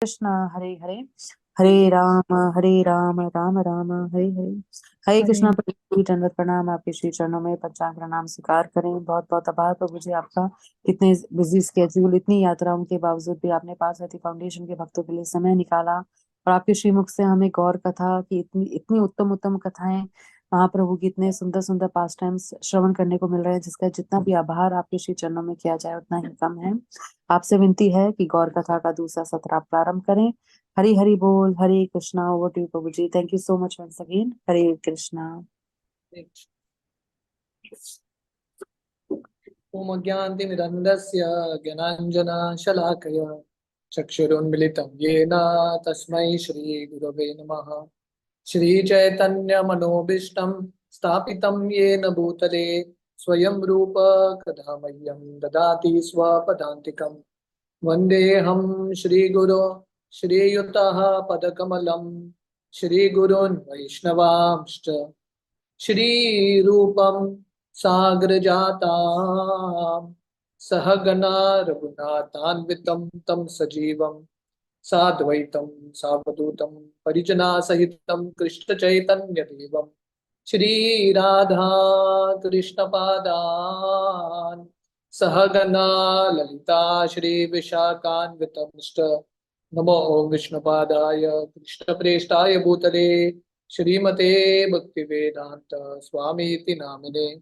कृष्ण हरे हरे हरे राम राम राम हरे हरे। हरे अरे कृष्णा प्रभु जी, दंडवत प्रणाम। आपके श्री चरणों में पंचांग प्रणाम स्वीकार करें। बहुत बहुत आभार प्रभु जी आपका। कितने बिजी स्केड्यूल, इतनी यात्राओं के बावजूद भी आपने पार्वती फाउंडेशन के भक्तों के लिए समय निकाला और आपके श्रीमुख से हमें गौर कथा की इतनी इतनी उत्तम उत्तम कथाएं, महाप्रभु की इतने सुंदर सुंदर पास टाइम्स श्रवण करने को मिल रहे हैं, जिसका जितना भी आभार आपके श्री चरणों में किया जाए उतना ही कम है। आपसे विनती है कि गौर कथा का दूसरा सत्र आप प्रारंभ करें। हरी हरी बोल। Hare Krishna. Over to you Prabhu ji. Thank you so much once again. Hare Krishna. ओम ज्ञानतिमिरन्धस्य ज्ञानाञ्जनशलाकया चक्षुरुन्मिलितं येन तस्मै श्रीगुरवे नमः। श्रीचैतन्यमनोभीष्टं स्थापितं येन भूतले स्वयं रूप कदा मह्यं ददाति स्वपदान्तिकं। वन्देऽहं श्रीगुरो श्रीयुतः पदकमलं श्रीगुरोन् वैष्णवांश्च श्रीरूपं साग्रजातां सहगणा रघुनाथान्वितं तं सजीवं साद्वैतं सावधूतं परिजनासहितं कृष्णचैतन्यदेवं श्रीराधा कृष्णपादान् सहगणा ललिता श्रीविशाखान्वितंश्च नमो विष्णुपादाय कृष्णप्रेष्ठाय भूतले श्रीमते भक्तिवेदांत स्वामीति नामिने।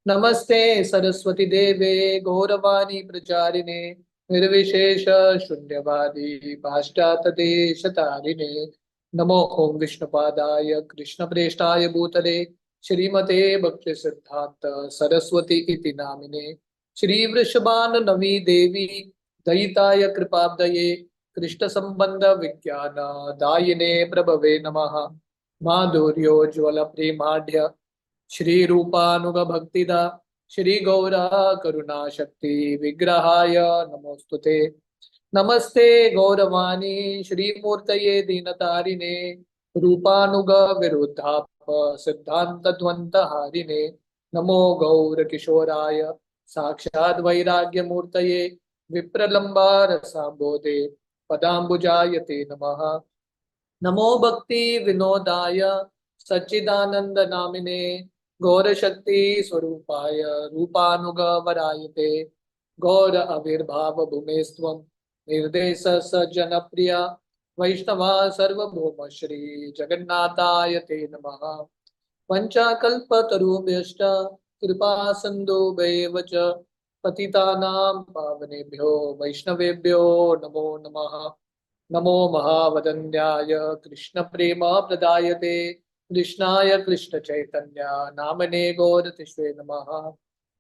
नमस्ते सरस्वती देवे गौरवाणी प्रचारिणे निर्विशेष शून्यवादी पाश्चात देशतारिणे। नमो ओम विष्णुपादाय कृष्णप्रेष्ठाय भूतले श्रीमते भक्ति सिद्धांत सरस्वती इति नामिने। श्री वृषभानुनवी देवी दयिताय कृपाब्दये कृष्ण संबंध विज्ञान दायिने प्रभवे नमः। माधुर्योज्वल प्रेमाढ्य श्री रूपानुग भक्तिदा श्री गौरा करुणा शक्ति विग्रहाय नमोस्तुते। नमस्ते गौरवाणी श्रीमूर्तये दीनतारिणे रूपानुग विरुद्धाप सिद्धांत द्वंद हारिणे। नमो गौर किशोराय साक्षात् वैराग्य मूर्तये विप्रलंबार सांबोधे पदाम्बुजाय ते नमः। नमो भक्ति विनोदाय सच्चिदानंद नामिने गौर शक्ति स्वरूपाय रूपानुग वरायते। गौर आविर्भाव भूमेस्त्वं निर्देश सज्जन प्रिया वैष्णवा सर्वभौम श्री जगन्नाथाय ते नमः। पंचाकल्पतरुभ्यश्च कृपा सिन्धुभ्येव च पतितानां पावनेभ्यो वैष्णवेभ्यो नमो नमः। नमो महावदन्याय कृष्ण प्रेम प्रदायते कृष्णाय कृष्ण चैतन्य नामने गौरतिष्वे नमः।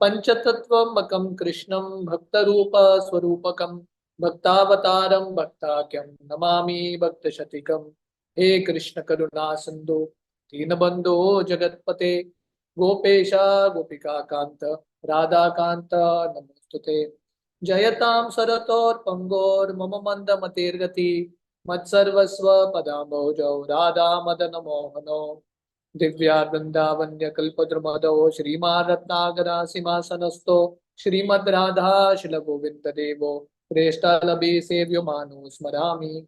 पंचतत्वमकं कृष्णं भक्तरूप स्वरूपकं भक्तावतारं भक्ताख्यं नमामि भक्तशतिकम्। हे कृष्ण करुणा सिंधु दीनबंधो जगतपते गोपेशा गोपिका कांत राधा कांत नमोस्तुते। जयतां सरतोत्पंगोर्मम मंदमतिर्गति मत्सर्वस्व पदाम्भोजौ राधा मदन मोहनो। दिव्या वृंदावन्य कल्पद्रुमदो श्रीमान् रत्नागरा सिंहासनस्थो श्रीमद् राधा शिल गोविंद देवो प्रेष्ठालभे सेव्यो मानो स्मरामि।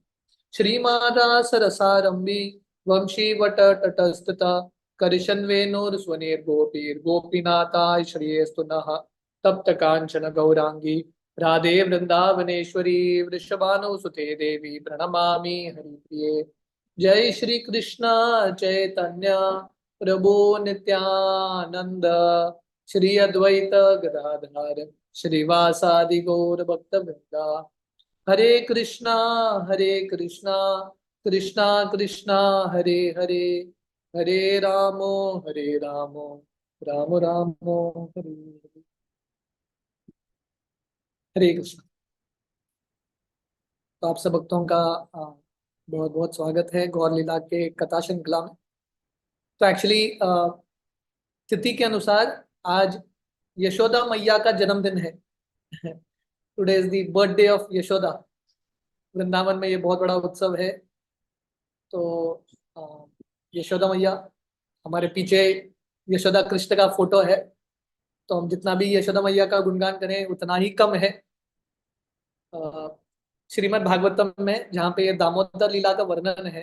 श्रीमाधा सरसारंभी वंशी वट तटस्थता करशन्वेनुर्स्वनिर्गोपीर्गोपीनाथाय श्रियस्तु नः। तप्त कांचन गौरांगी राधे वृंदावनेश्वरी वृषभानुसुते देवी प्रणमामि हरिप्रिये। जय श्री कृष्ण चैतन्य प्रभु नित्यानंद श्री अद्वैत गदाधर श्रीवासादि गौर भक्त वृंदा। हरे कृष्णा कृष्णा कृष्णा कृष्णा हरे हरे हरे रामो राम रामो हरे हरे। हरे कृष्ण। तो आप सब भक्तों का बहुत बहुत स्वागत है गौर लीला के कथा श्रृंखला में। तो एक्चुअली तिथि के अनुसार आज यशोदा मैया का जन्मदिन है। Today is the birthday of Yashoda. Vrindavan में ये बहुत बड़ा उत्सव है। तो अ, यशोदा मैया, हमारे पीछे यशोदा कृष्ण का फोटो है। तो हम जितना भी यशोदा मैया का गुणगान करें उतना ही कम है। श्रीमद् भागवतम में जहाँ पे ये दामोदर लीला का वर्णन है,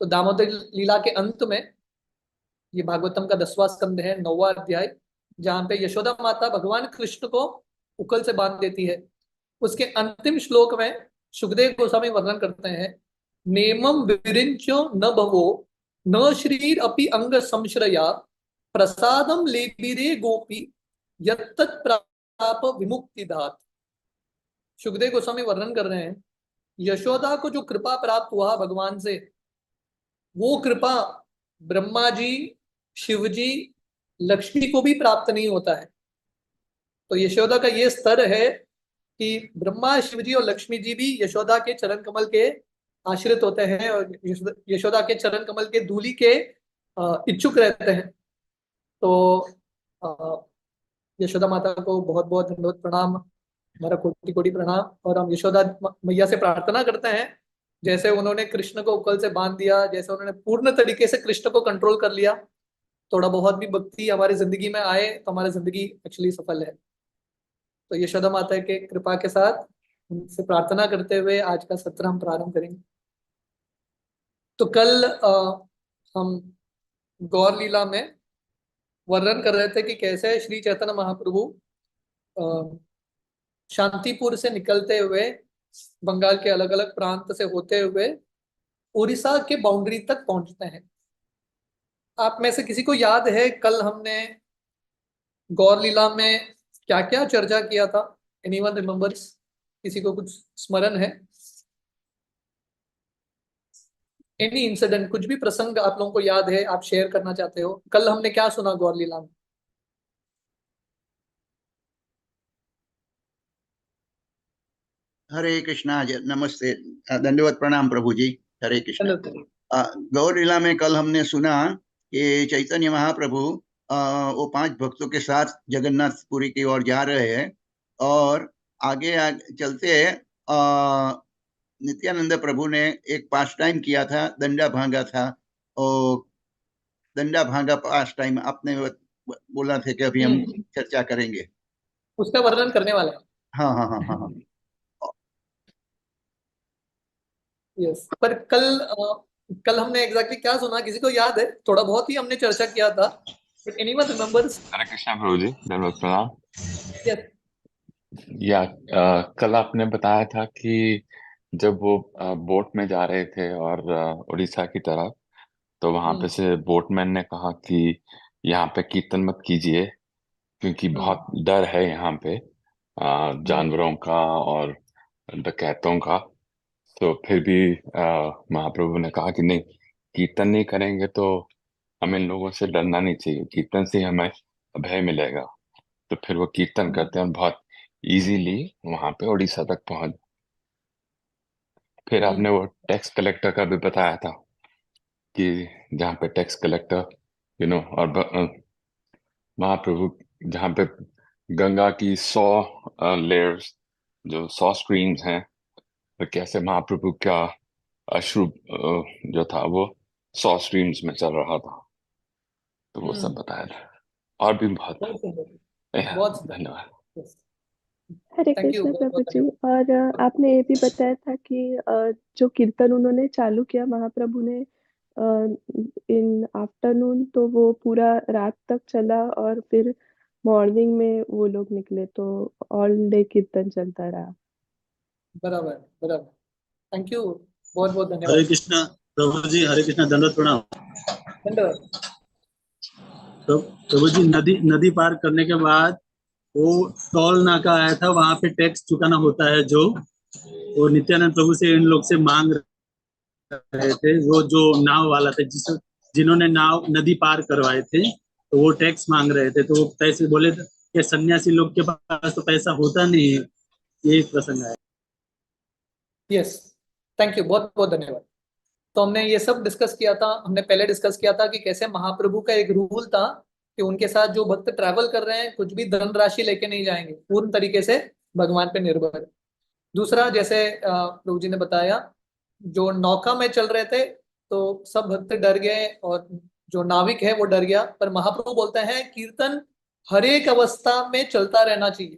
तो दामोदर लीला के अंत में, ये भागवतम का 10वां स्कंद है, 9वां अध्याय, जहाँ पे यशोदा माता भगवान कृष्ण को उकल से बांध देती है, उसके अंतिम श्लोक में सुखदेव गोस्वामी वर्णन करते हैं, नेमं विरिंचो न भवो न शरीर अपि अंग संश्रया प्रसादम लेबिरे गोपी यत्तत् प्राप विमुक्ति दात। सुखदेव गोस्वामी वर्णन कर रहे हैं, यशोदा को जो कृपा प्राप्त हुआ भगवान से, वो कृपा ब्रह्मा जी, शिव जी, लक्ष्मी को भी प्राप्त नहीं होता है। तो यशोदा का ये स्तर है कि ब्रह्मा, शिव जी और लक्ष्मी जी भी यशोदा के चरण कमल के आश्रित होते हैं और यशोदा के चरण कमल के धूलि के इच्छुक रहते हैं। तो अ, यशोदा माता को बहुत बहुत धन्यवाद, प्रणाम, हमारा कोटि कोटि प्रणाम। और हम यशोदा मैया से प्रार्थना करते हैं, जैसे उन्होंने कृष्ण को उकल से बांध दिया, जैसे उन्होंने पूर्ण तरीके से कृष्ण को कंट्रोल कर लिया, थोड़ा बहुत भी भक्ति हमारी जिंदगी में आए तो हमारी जिंदगी एक्चुअली सफल है। तो यशोदा माता के कृपा के साथ उनसे प्रार्थना करते हुए आज का सत्र हम प्रारंभ करेंगे। तो कल हम गौर लीला में वर्णन कर रहे थे कि कैसे श्री चैतन्य महाप्रभु अ, शांतिपुर से निकलते हुए बंगाल के अलग अलग प्रांत से होते हुए उड़ीसा के बाउंड्री तक पहुंचते हैं। आप में से किसी को याद है कल हमने गौर लीला में क्या क्या चर्चा किया था? Anyone remembers? किसी को कुछ स्मरण है? एनी इंसिडेंट, कुछ भी प्रसंग आप लोगों को याद है, आप शेयर करना चाहते हो? कल हमने क्या सुना गौर लीला में? हरे कृष्णा नमस्ते। दंडवत प्रणाम प्रभु जी। हरे कृष्णा। गौर लीला में कल हमने सुना कि चैतन्य महाप्रभु वो 5 भक्तों के साथ जगन्नाथपुरी की ओर जा रहे हैं और आगे चलते नित्यानंद प्रभु ने एक पास टाइम किया था, दंडा भांगा था। और दंडा भांगा पास टाइम आपने बोला था कि अभी हम चर्चा करेंगे, उसका वर्णन करने वाला है। हाँ हाँ हाँ हाँ हाँ। यस, पर कल हमने एग्जैक्टली क्या सुना, किसी को याद है? थोड़ा बहुत ही हमने चर्चा किया था, बट एनीवन रिमेम्बर्स? हरे कृष्णा प्रभु जी, धन्यवाद प्रणाम। यस। कल आपने बताया था कि जब वो बोट में जा रहे थे और उड़ीसा की तरफ, तो वहां पे से बोटमैन ने कहा कि यहाँ पे कीर्तन मत कीजिए क्योंकि बहुत डर है यहाँ पे जानवरों का और डकैतों का। तो फिर भी महाप्रभु ने कहा कि नहीं, कीर्तन नहीं करेंगे तो हमें इन लोगों से डरना नहीं चाहिए, कीर्तन से हमें अभय मिलेगा। तो फिर वो कीर्तन करते हैं और बहुत इजीली वहां पे उड़ीसा तक पहुंच। फिर आपने वो टैक्स कलेक्टर का भी बताया था कि जहाँ पे टैक्स कलेक्टर और महाप्रभु जहाँ पे गंगा की 100 लेयर्स, जो 100 स्ट्रीम्स हैं, तो कैसे महाप्रभु का अश्रु जो था वो 100 स्ट्रीम्स में चल रहा था। तो वो सब बताया था और भी बहुत। बहुत धन्यवाद। हरे कृष्ण प्रभु जी। और आपने ये भी बताया था कि जो कीर्तन उन्होंने चालू किया महाप्रभु ने इन आफ्टरनून, तो वो पूरा रात तक चला और फिर मॉर्निंग में वो लोग निकले, तो ऑल डे कीर्तन चलता रहा। बराबर बराबर, थैंक यू, बहुत बहुत धन्यवाद। हरे कृष्णा प्रभु जी, हरे कृष्णा, दंडवत प्रणाम। धन्यवाद। तो प्रभु जी, नदी पार करने के बाद वो टोल नाका आया था, वहां पे टैक्स चुकाना होता है, जो वो नित्यानंद प्रभु से इन लोग से मांग रहे थे। वो जो नाव वाला था, जिन्होंने नाव नदी पार करवाए थे, तो वो टैक्स मांग रहे थे। तो वो पैसे बोले कि सन्यासी लोग के पास तो पैसा होता नहीं है। ये एक प्रसंग है। यस, थैंक यू, बहुत बहुत धन्यवाद। तो हमने ये सब डिस्कस किया था, हमने पहले डिस्कस किया था कि कैसे महाप्रभु का एक रूल था कि उनके साथ जो भक्त ट्रैवल कर रहे हैं कुछ भी धनराशि लेके नहीं जाएंगे, पूर्ण तरीके से भगवान पे निर्भर है। दूसरा, जैसे प्रभु जी ने बताया, जो नौका में चल रहे थे तो सब भक्त डर गए और जो नाविक है वो डर गया, पर महाप्रभु बोलते हैं कीर्तन हर एक अवस्था में चलता रहना चाहिए।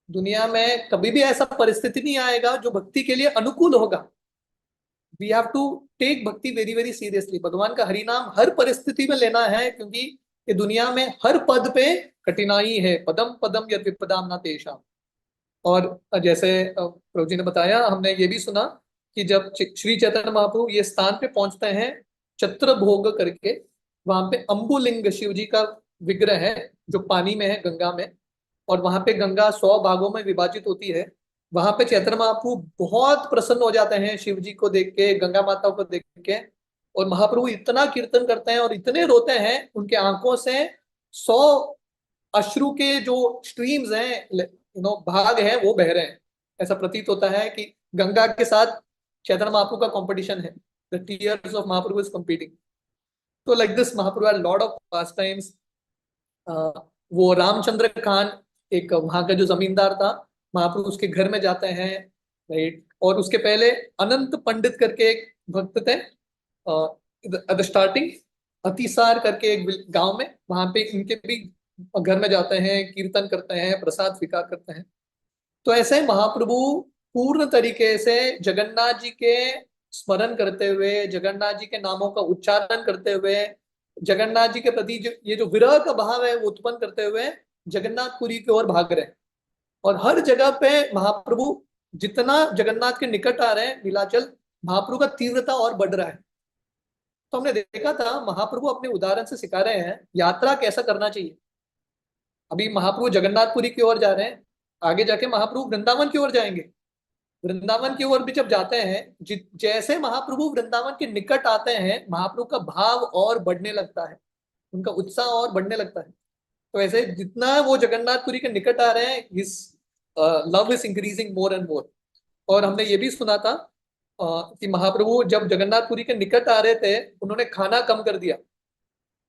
दुनिया में कभी भी ऐसा परिस्थिति नहीं आएगा जो भक्ति के लिए अनुकूल होगा। वी हैव टू टेक भक्ति वेरी वेरी सीरियसली। भगवान का हरि नाम हर परिस्थिति में लेना है, क्योंकि ये दुनिया में हर पद पे कठिनाई है। पदम पदम यद विपदाम न तेषाम। और जैसे प्रभु जी ने बताया, हमने ये भी सुना कि जब श्री चैतन्य महाप्रभु ये स्थान पे पहुंचते हैं छत्र भोग करके, वहां पे अम्बुलिंग शिव जी का विग्रह है जो पानी में है, गंगा में, और वहां पे गंगा 100 भागों में विभाजित होती है। वहां पे चैतन्य महाप्रभु बहुत प्रसन्न हो जाते हैं शिव जी को देख के, गंगा माता को देख के, और महाप्रभु इतना कीर्तन करते हैं और इतने रोते हैं, उनके आंखों से 100 अश्रु के जो स्ट्रीम्स हैं, भाग हैं, वो बह रहे हैं। ऐसा प्रतीत होता है कि गंगा के साथ चैतन्य महाप्रभु का कंपटीशन है। The tears of Mahaprabhu is competing. तो like this Mahaprabhu had lot of pastimes. वो रामचंद्र खान, एक वहां का जो जमींदार था, महाप्रभु उसके घर में जाते हैं, राइट। और उसके पहले अनंत पंडित करके एक भक्त थे एट द स्टार्टिंग, अतिसार करके एक गांव में, वहां पे इनके भी घर में जाते हैं, कीर्तन करते हैं, प्रसाद स्वीकार करते हैं। तो ऐसे महाप्रभु पूर्ण तरीके से जगन्नाथ जी के स्मरण करते हुए, जगन्नाथ जी के नामों का उच्चारण करते हुए, जगन्नाथ जी के प्रति जो ये जो विरह का भाव है वो उत्पन्न करते हुए जगन्नाथपुरी की ओर भाग रहे हैं। और हर जगह पे महाप्रभु जितना जगन्नाथ के निकट आ रहे हैं, नीलाचल, महाप्रभु का तीव्रता और बढ़ रहा है। तो हमने देखा था महाप्रभु अपने उदाहरण से सिखा रहे हैं यात्रा कैसा करना चाहिए। अभी महाप्रभु जगन्नाथपुरी की ओर जा रहे हैं, आगे जाके महाप्रभु वृंदावन की ओर जाएंगे। वृंदावन की ओर भी जब जाते हैं, जैसे महाप्रभु वृंदावन के निकट आते हैं, महाप्रभु का भाव और बढ़ने लगता है, उनका उत्साह और बढ़ने लगता है। तो ऐसे जितना वो जगन्नाथपुरी के निकट आ रहे हैं, his love is increasing more and more. और हमने ये भी सुना था कि महाप्रभु जब जगन्नाथपुरी के निकट आ रहे थे, उन्होंने खाना कम कर दिया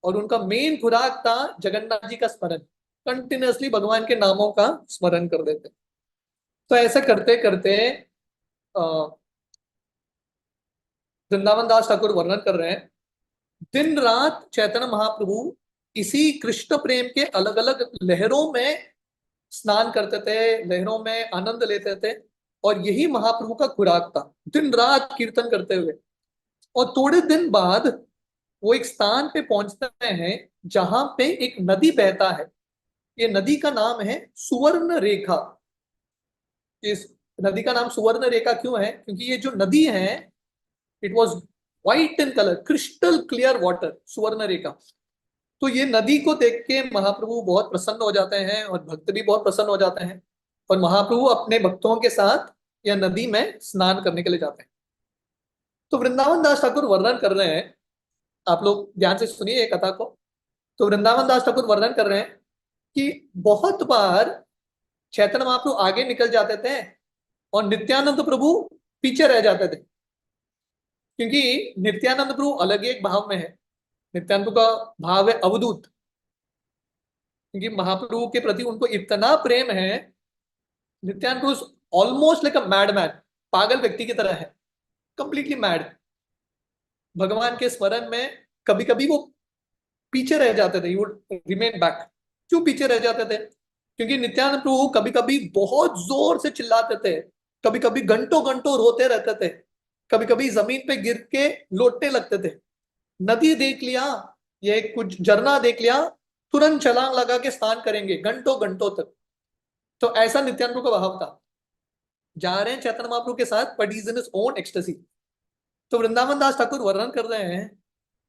और उनका मेन खुराक था जगन्नाथ जी का स्मरण। कंटिन्यूअसली भगवान के नामों का स्मरण कर देते। तो ऐसा करते करते वृंदावन दास ठाकुर वर्णन कर रहे हैं, दिन रात चैतन्य महाप्रभु इसी कृष्ण प्रेम के अलग अलग लहरों में स्नान करते थे, लहरों में आनंद लेते थे, और यही महाप्रभु का खुराक था, दिन रात कीर्तन करते हुए। और थोड़े दिन बाद वो एक स्थान पे पहुंचते हैं जहां पे एक नदी बहता है। ये नदी का नाम है सुवर्ण रेखा। इस नदी का नाम सुवर्ण रेखा क्यों है? क्योंकि ये जो नदी है, it was white in colour, crystal clear water, सुवर्ण रेखा। तो ये नदी को देख के महाप्रभु बहुत प्रसन्न हो जाते हैं और भक्त भी बहुत प्रसन्न हो जाते हैं, और महाप्रभु अपने भक्तों के साथ यह नदी में स्नान करने के लिए जाते हैं। तो वृंदावन दास ठाकुर वर्णन कर रहे हैं, आप लोग ध्यान से सुनिए ये कथा को। तो वृंदावन दास ठाकुर वर्णन कर रहे हैं कि बहुत बार चैतन्य महाप्रभु आगे निकल जाते थे और नित्यानंद प्रभु पीछे रह जाते थे, क्योंकि नित्यानंद प्रभु अलग ही एक भाव में है। नित्यानंद का भाव है अवधूत, क्योंकि महाप्रभु के प्रति उनको इतना प्रेम है। नित्यानंद प्रभु ऑलमोस्ट लाइक अ मैडमैन, पागल व्यक्ति की तरह है, कंप्लीटली मैड। भगवान के स्मरण में कभी कभी वो पीछे रह जाते थे, वुड रिमेन बैक। क्यों पीछे रह जाते थे? क्योंकि नित्यानंद प्रभु कभी कभी बहुत जोर से चिल्लाते थे, कभी कभी घंटों घंटों रोते रहते थे, कभी कभी जमीन पे गिर के लौटने लगते थे। नदी देख लिया, ये कुछ झरना देख लिया, तुरंत छलांग लगा के स्नान करेंगे घंटों घंटों तक। तो ऐसा नित्यानंद का भाव था। जा रहे हैं चैतन्य महाप्रभु के साथ, but is in his own ecstasy. तो वृंदावन दास ठाकुर वर्णन कर रहे हैं,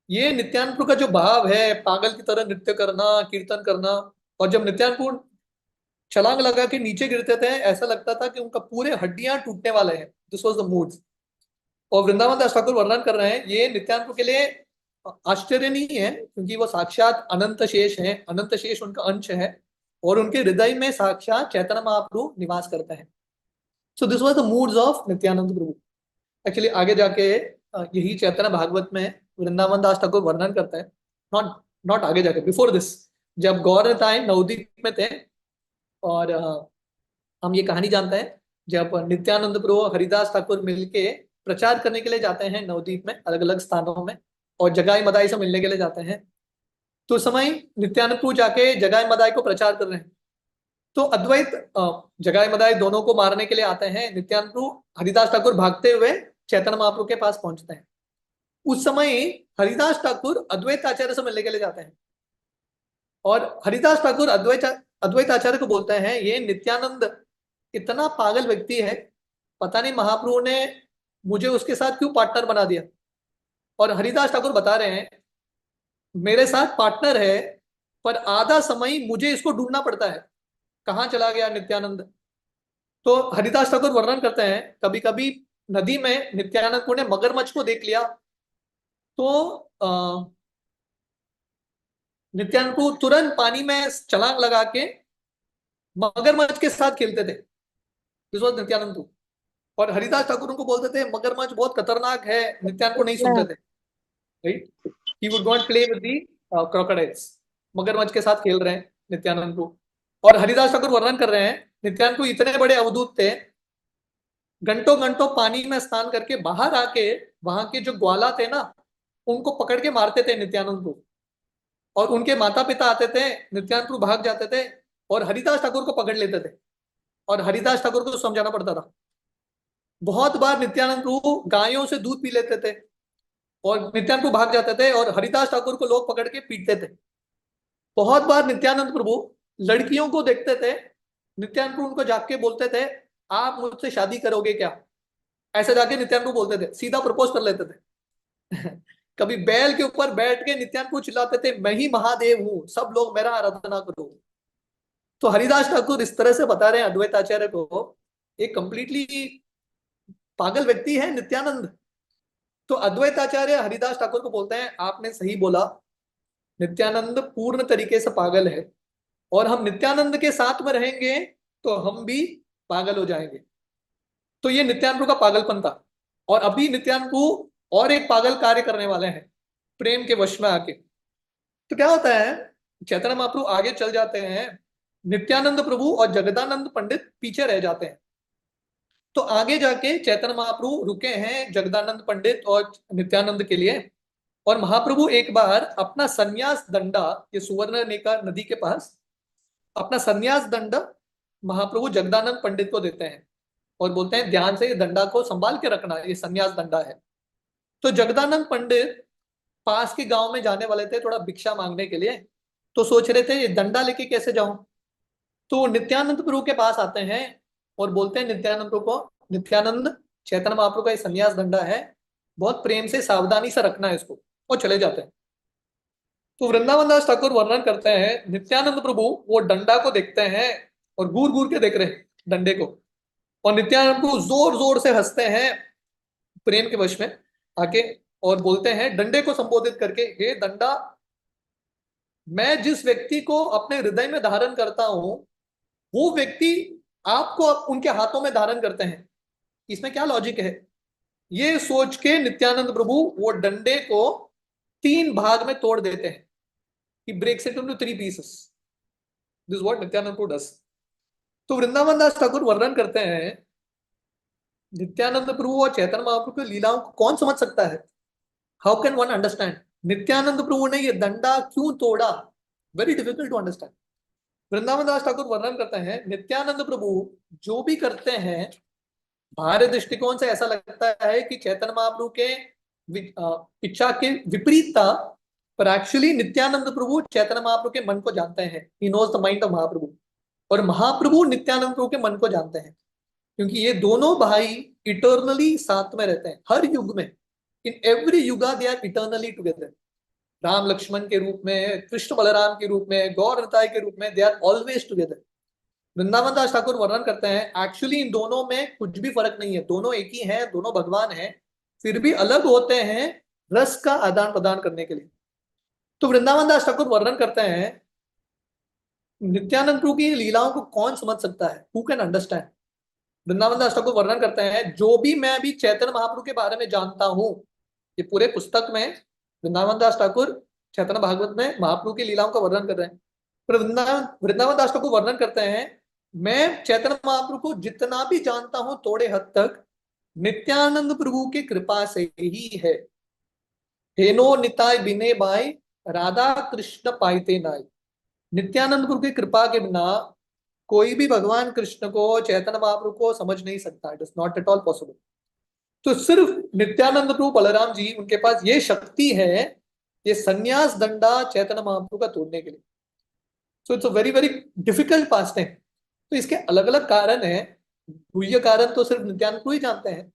ये नित्यानंद का जो भाव है, पागल की तरह नृत्य करना, कीर्तन करना, और जब नित्यानंद छलांग लगा के नीचे गिरते थे, ऐसा लगता था कि उनका पूरे हड्डियां टूटने वाले हैं। This was the mood. और वृंदावन दास ठाकुर वर्णन कर रहे हैं, ये नित्यानंद के लिए आश्चर्य नहीं है, क्योंकि वो साक्षात अनंत शेष है, अनंत शेष उनका अंश है, और उनके हृदय में साक्षात चैतन्य महाप्रभु निवास करते हैं। So this was the moods of Nityanand Prabhu. Actually आगे जाके यही चैतन्य भागवत में वृंदावन दास ठाकुर वर्णन करते हैं, नॉट आगे जाके, बिफोर दिस, जब गौर निताई नवदीप में थे, और हम ये कहानी जानते हैं, जब नित्यानंद प्रभु हरिदास ठाकुर मिलके प्रचार करने के लिए जाते हैं नवदीप में, अलग अलग स्थानों में, और जगाई मदाई से मिलने के लिए जाते हैं। तो समय नित्यानंद प्रभु जाके जगाई मदाई को प्रचार कर रहे हैं। तो अद्वैत जगाए मदाई दोनों को मारने के लिए आते हैं। नित्यानंद प्रभु हरिदास ठाकुर भागते हुए चैतन्य महाप्रभु के पास पहुंचते हैं। उस समय हरिदास ठाकुर अद्वैत आचार्य से मिलने के लिए जाते हैं और हरिदास ठाकुर अद्वैत आचार्य को बोलते हैं, ये नित्यानंद इतना पागल व्यक्ति है, पता नहीं महाप्रभु ने मुझे उसके साथ क्यों पार्टनर बना दिया। और हरिदास ठाकुर बता रहे हैं, मेरे साथ पार्टनर है पर आधा समय मुझे इसको ढूंढना पड़ता है, कहाँ चला गया नित्यानंद। तो हरिदास ठाकुर वर्णन करते हैं, कभी कभी नदी में नित्यानंद ने मगरमच्छ को देख लिया तो नित्यानंद को तुरंत पानी में छलांग लगा के मगरमच्छ के साथ खेलते थे। This was Nityanand. और हरिदास ठाकुर उनको बोलते थे मगरमच्छ बहुत खतरनाक है, नित्यानंद को नहीं सुनते थे। Right, he would not play with the crocodiles. मगरमच्छ के साथ खेल रहे हैं नित्यानंद को। और हरिदास ठाकुर वर्णन कर रहे हैं, नित्यानंद को इतने बड़े अवधूत थे, घंटों घंटों पानी में स्नान करके बाहर आके वहां के जो ग्वाला थे ना, उनको पकड़ के मारते थे नित्यानंद को। और उनके माता पिता आते थे, नित्यानंद प्रभु भाग जाते थे और हरिदास ठाकुर को पकड़ लेते थे और हरिदास ठाकुर को समझाना पड़ता था। बहुत बार नित्यानंद प्रभु गायों से दूध पी लेते थे और नित्यानंद प्रभु भाग जाते थे और हरिदास ठाकुर को लोग पकड़ के पीटते थे। बहुत बार नित्यानंद प्रभु लड़कियों को देखते थे, नित्यानंद प्रभु उनको जाके बोलते थे, आप मुझसे शादी करोगे क्या? ऐसे जाके नित्यानंद प्रभु बोलते थे, सीधा प्रपोज कर लेते थे। कभी बैल के ऊपर बैठ के नित्यानंद प्रभु चिल्लाते थे, मैं ही महादेव हूं, सब लोग मेरा आराधना करो। तो हरिदास ठाकुर इस तरह से बता रहे हैं अद्वैत आचार्य को, एक कंप्लीटली पागल व्यक्ति है नित्यानंद। तो अद्वैत आचार्य हरिदास ठाकुर को बोलते हैं, आपने सही बोला, नित्यानंद पूर्ण तरीके से पागल है और हम नित्यानंद के साथ में रहेंगे तो हम भी पागल हो जाएंगे। तो ये नित्यानंद का पागलपन था। और अभी नित्यानंद और एक पागल कार्य करने वाले हैं, प्रेम के वश में आके। तो क्या होता है, चैतन्य महाप्रभु आगे चल जाते हैं, नित्यानंद प्रभु और जगदानंद पंडित पीछे रह जाते हैं। तो आगे जाके चैतन्य महाप्रभु रुके हैं जगदानंद पंडित और नित्यानंद के लिए। और महाप्रभु एक बार अपना संन्यास दंडा, ये सुवर्णरेखा नदी के पास अपना संन्यास दंड महाप्रभु जगदानंद पंडित को देते हैं और बोलते हैं, ध्यान से ये दंडा को संभाल के रखना, ये संन्यास दंडा है। तो जगदानंद पंडित पास के गांव में जाने वाले थे थोड़ा भिक्षा मांगने के लिए, तो सोच रहे थे ये दंडा लेके कैसे जाऊं। तो नित्यानंद प्रभु के पास आते हैं और बोलते हैं नित्यानंद प्रभु को, नित्यानंद चैतन्य महाप्रभु का ये संन्यास दंडा है, बहुत प्रेम से सावधानी से रखना है इसको, और चले जाते हैं। तो वृंदावन दास ठाकुर वर्णन करते हैं, नित्यानंद प्रभु वो डंडा को देखते हैं और घूर घूर के देख रहे हैं डंडे को, और नित्यानंद प्रभु जोर जोर से हंसते हैं प्रेम के वश में आके और बोलते हैं डंडे को संबोधित करके, हे डंडा, मैं जिस व्यक्ति को अपने हृदय में धारण करता हूं वो व्यक्ति आपको उनके हाथों में धारण करते हैं, इसमें क्या लॉजिक है? ये सोच के नित्यानंद प्रभु वो डंडे को 3 भाग में तोड़ देते हैं। He breaks it into 3 pieces. This is what Nityanand Prabhu does. तो वृंदावन दास ठाकुर वर्णन करते हैं, नित्यानंद प्रभु और चैतन्य महाप्रभु की लीलाओं को कौन समझ सकता है? How can one understand? Nityananda Prabhu ने ये दंडा क्यों तोड़ा? Very difficult to understand. Vrindavan Das Thakur वर्णन करते हैं, नित्यानंद प्रभु जो भी करते हैं बाहरी दृष्टिकोण से ऐसा लगता है कि चैतन्य महाप्रभु के इच्छा के विपरीत था, पर एक्चुअली नित्यानंद प्रभु चैतन्य महाप्रभु के मन को जानते हैं। He knows the mind of Mahaprabhu, और महाप्रभु नित्यानंद प्रभु के मन को जानते हैं, क्योंकि ये दोनों भाई इटर्नली साथ में रहते हैं हर युग में। In every yuga they are eternally together. Ram Lakshman के रूप में, कृष्ण बलराम के रूप में, गौर निताई के रूप में, they are always together. Vrindavan Das Thakur वर्णन करते हैं, एक्चुअली इन दोनों में कुछ भी फर्क नहीं है, दोनों एक ही हैं, दोनों भगवान हैं, फिर भी अलग होते हैं रस का आदान प्रदान करने के लिए। तो वृंदावन दास ठाकुर वर्णन करते हैं, नित्यानंद प्रभु की लीलाओं को कौन समझ सकता है? Who can understand? Vrindavan Das Thakur वर्णन करते हैं, जो भी मैं अभी चैतन्य महाप्रभु के बारे में जानता हूं, ये पूरे पुस्तक में वृंदावन दास ठाकुर चैतन्य भागवत में महाप्रभु की लीलाओं का वर्णन कर रहे हैं। पर वृंदावन दास ठाकुर वर्णन करते हैं, मैं चैतन्य महाप्रभु को जितना भी जानता हूं थोड़े हद तक नित्यानंद प्रभु की कृपा से ही है। हेनो निताय बिने बाय, राधा कृष्ण पाइते नाय। नित्यानंद प्रभु की कृपा के बिना कोई भी भगवान कृष्ण को, चैतन्य महाप्रभु को समझ नहीं सकता, it is not at all possible. तो सिर्फ नित्यानंद प्रभु बलराम जी, उनके पास ये शक्ति है, ये संन्यास दंडा चैतन्य महाप्रभु का तोड़ने के लिए। So it's a very very difficult pass time. तो इसके अलग अलग कारण है, गुह्य कारण तो सिर्फ नित्यानंद प्रभु ही जानते हैं,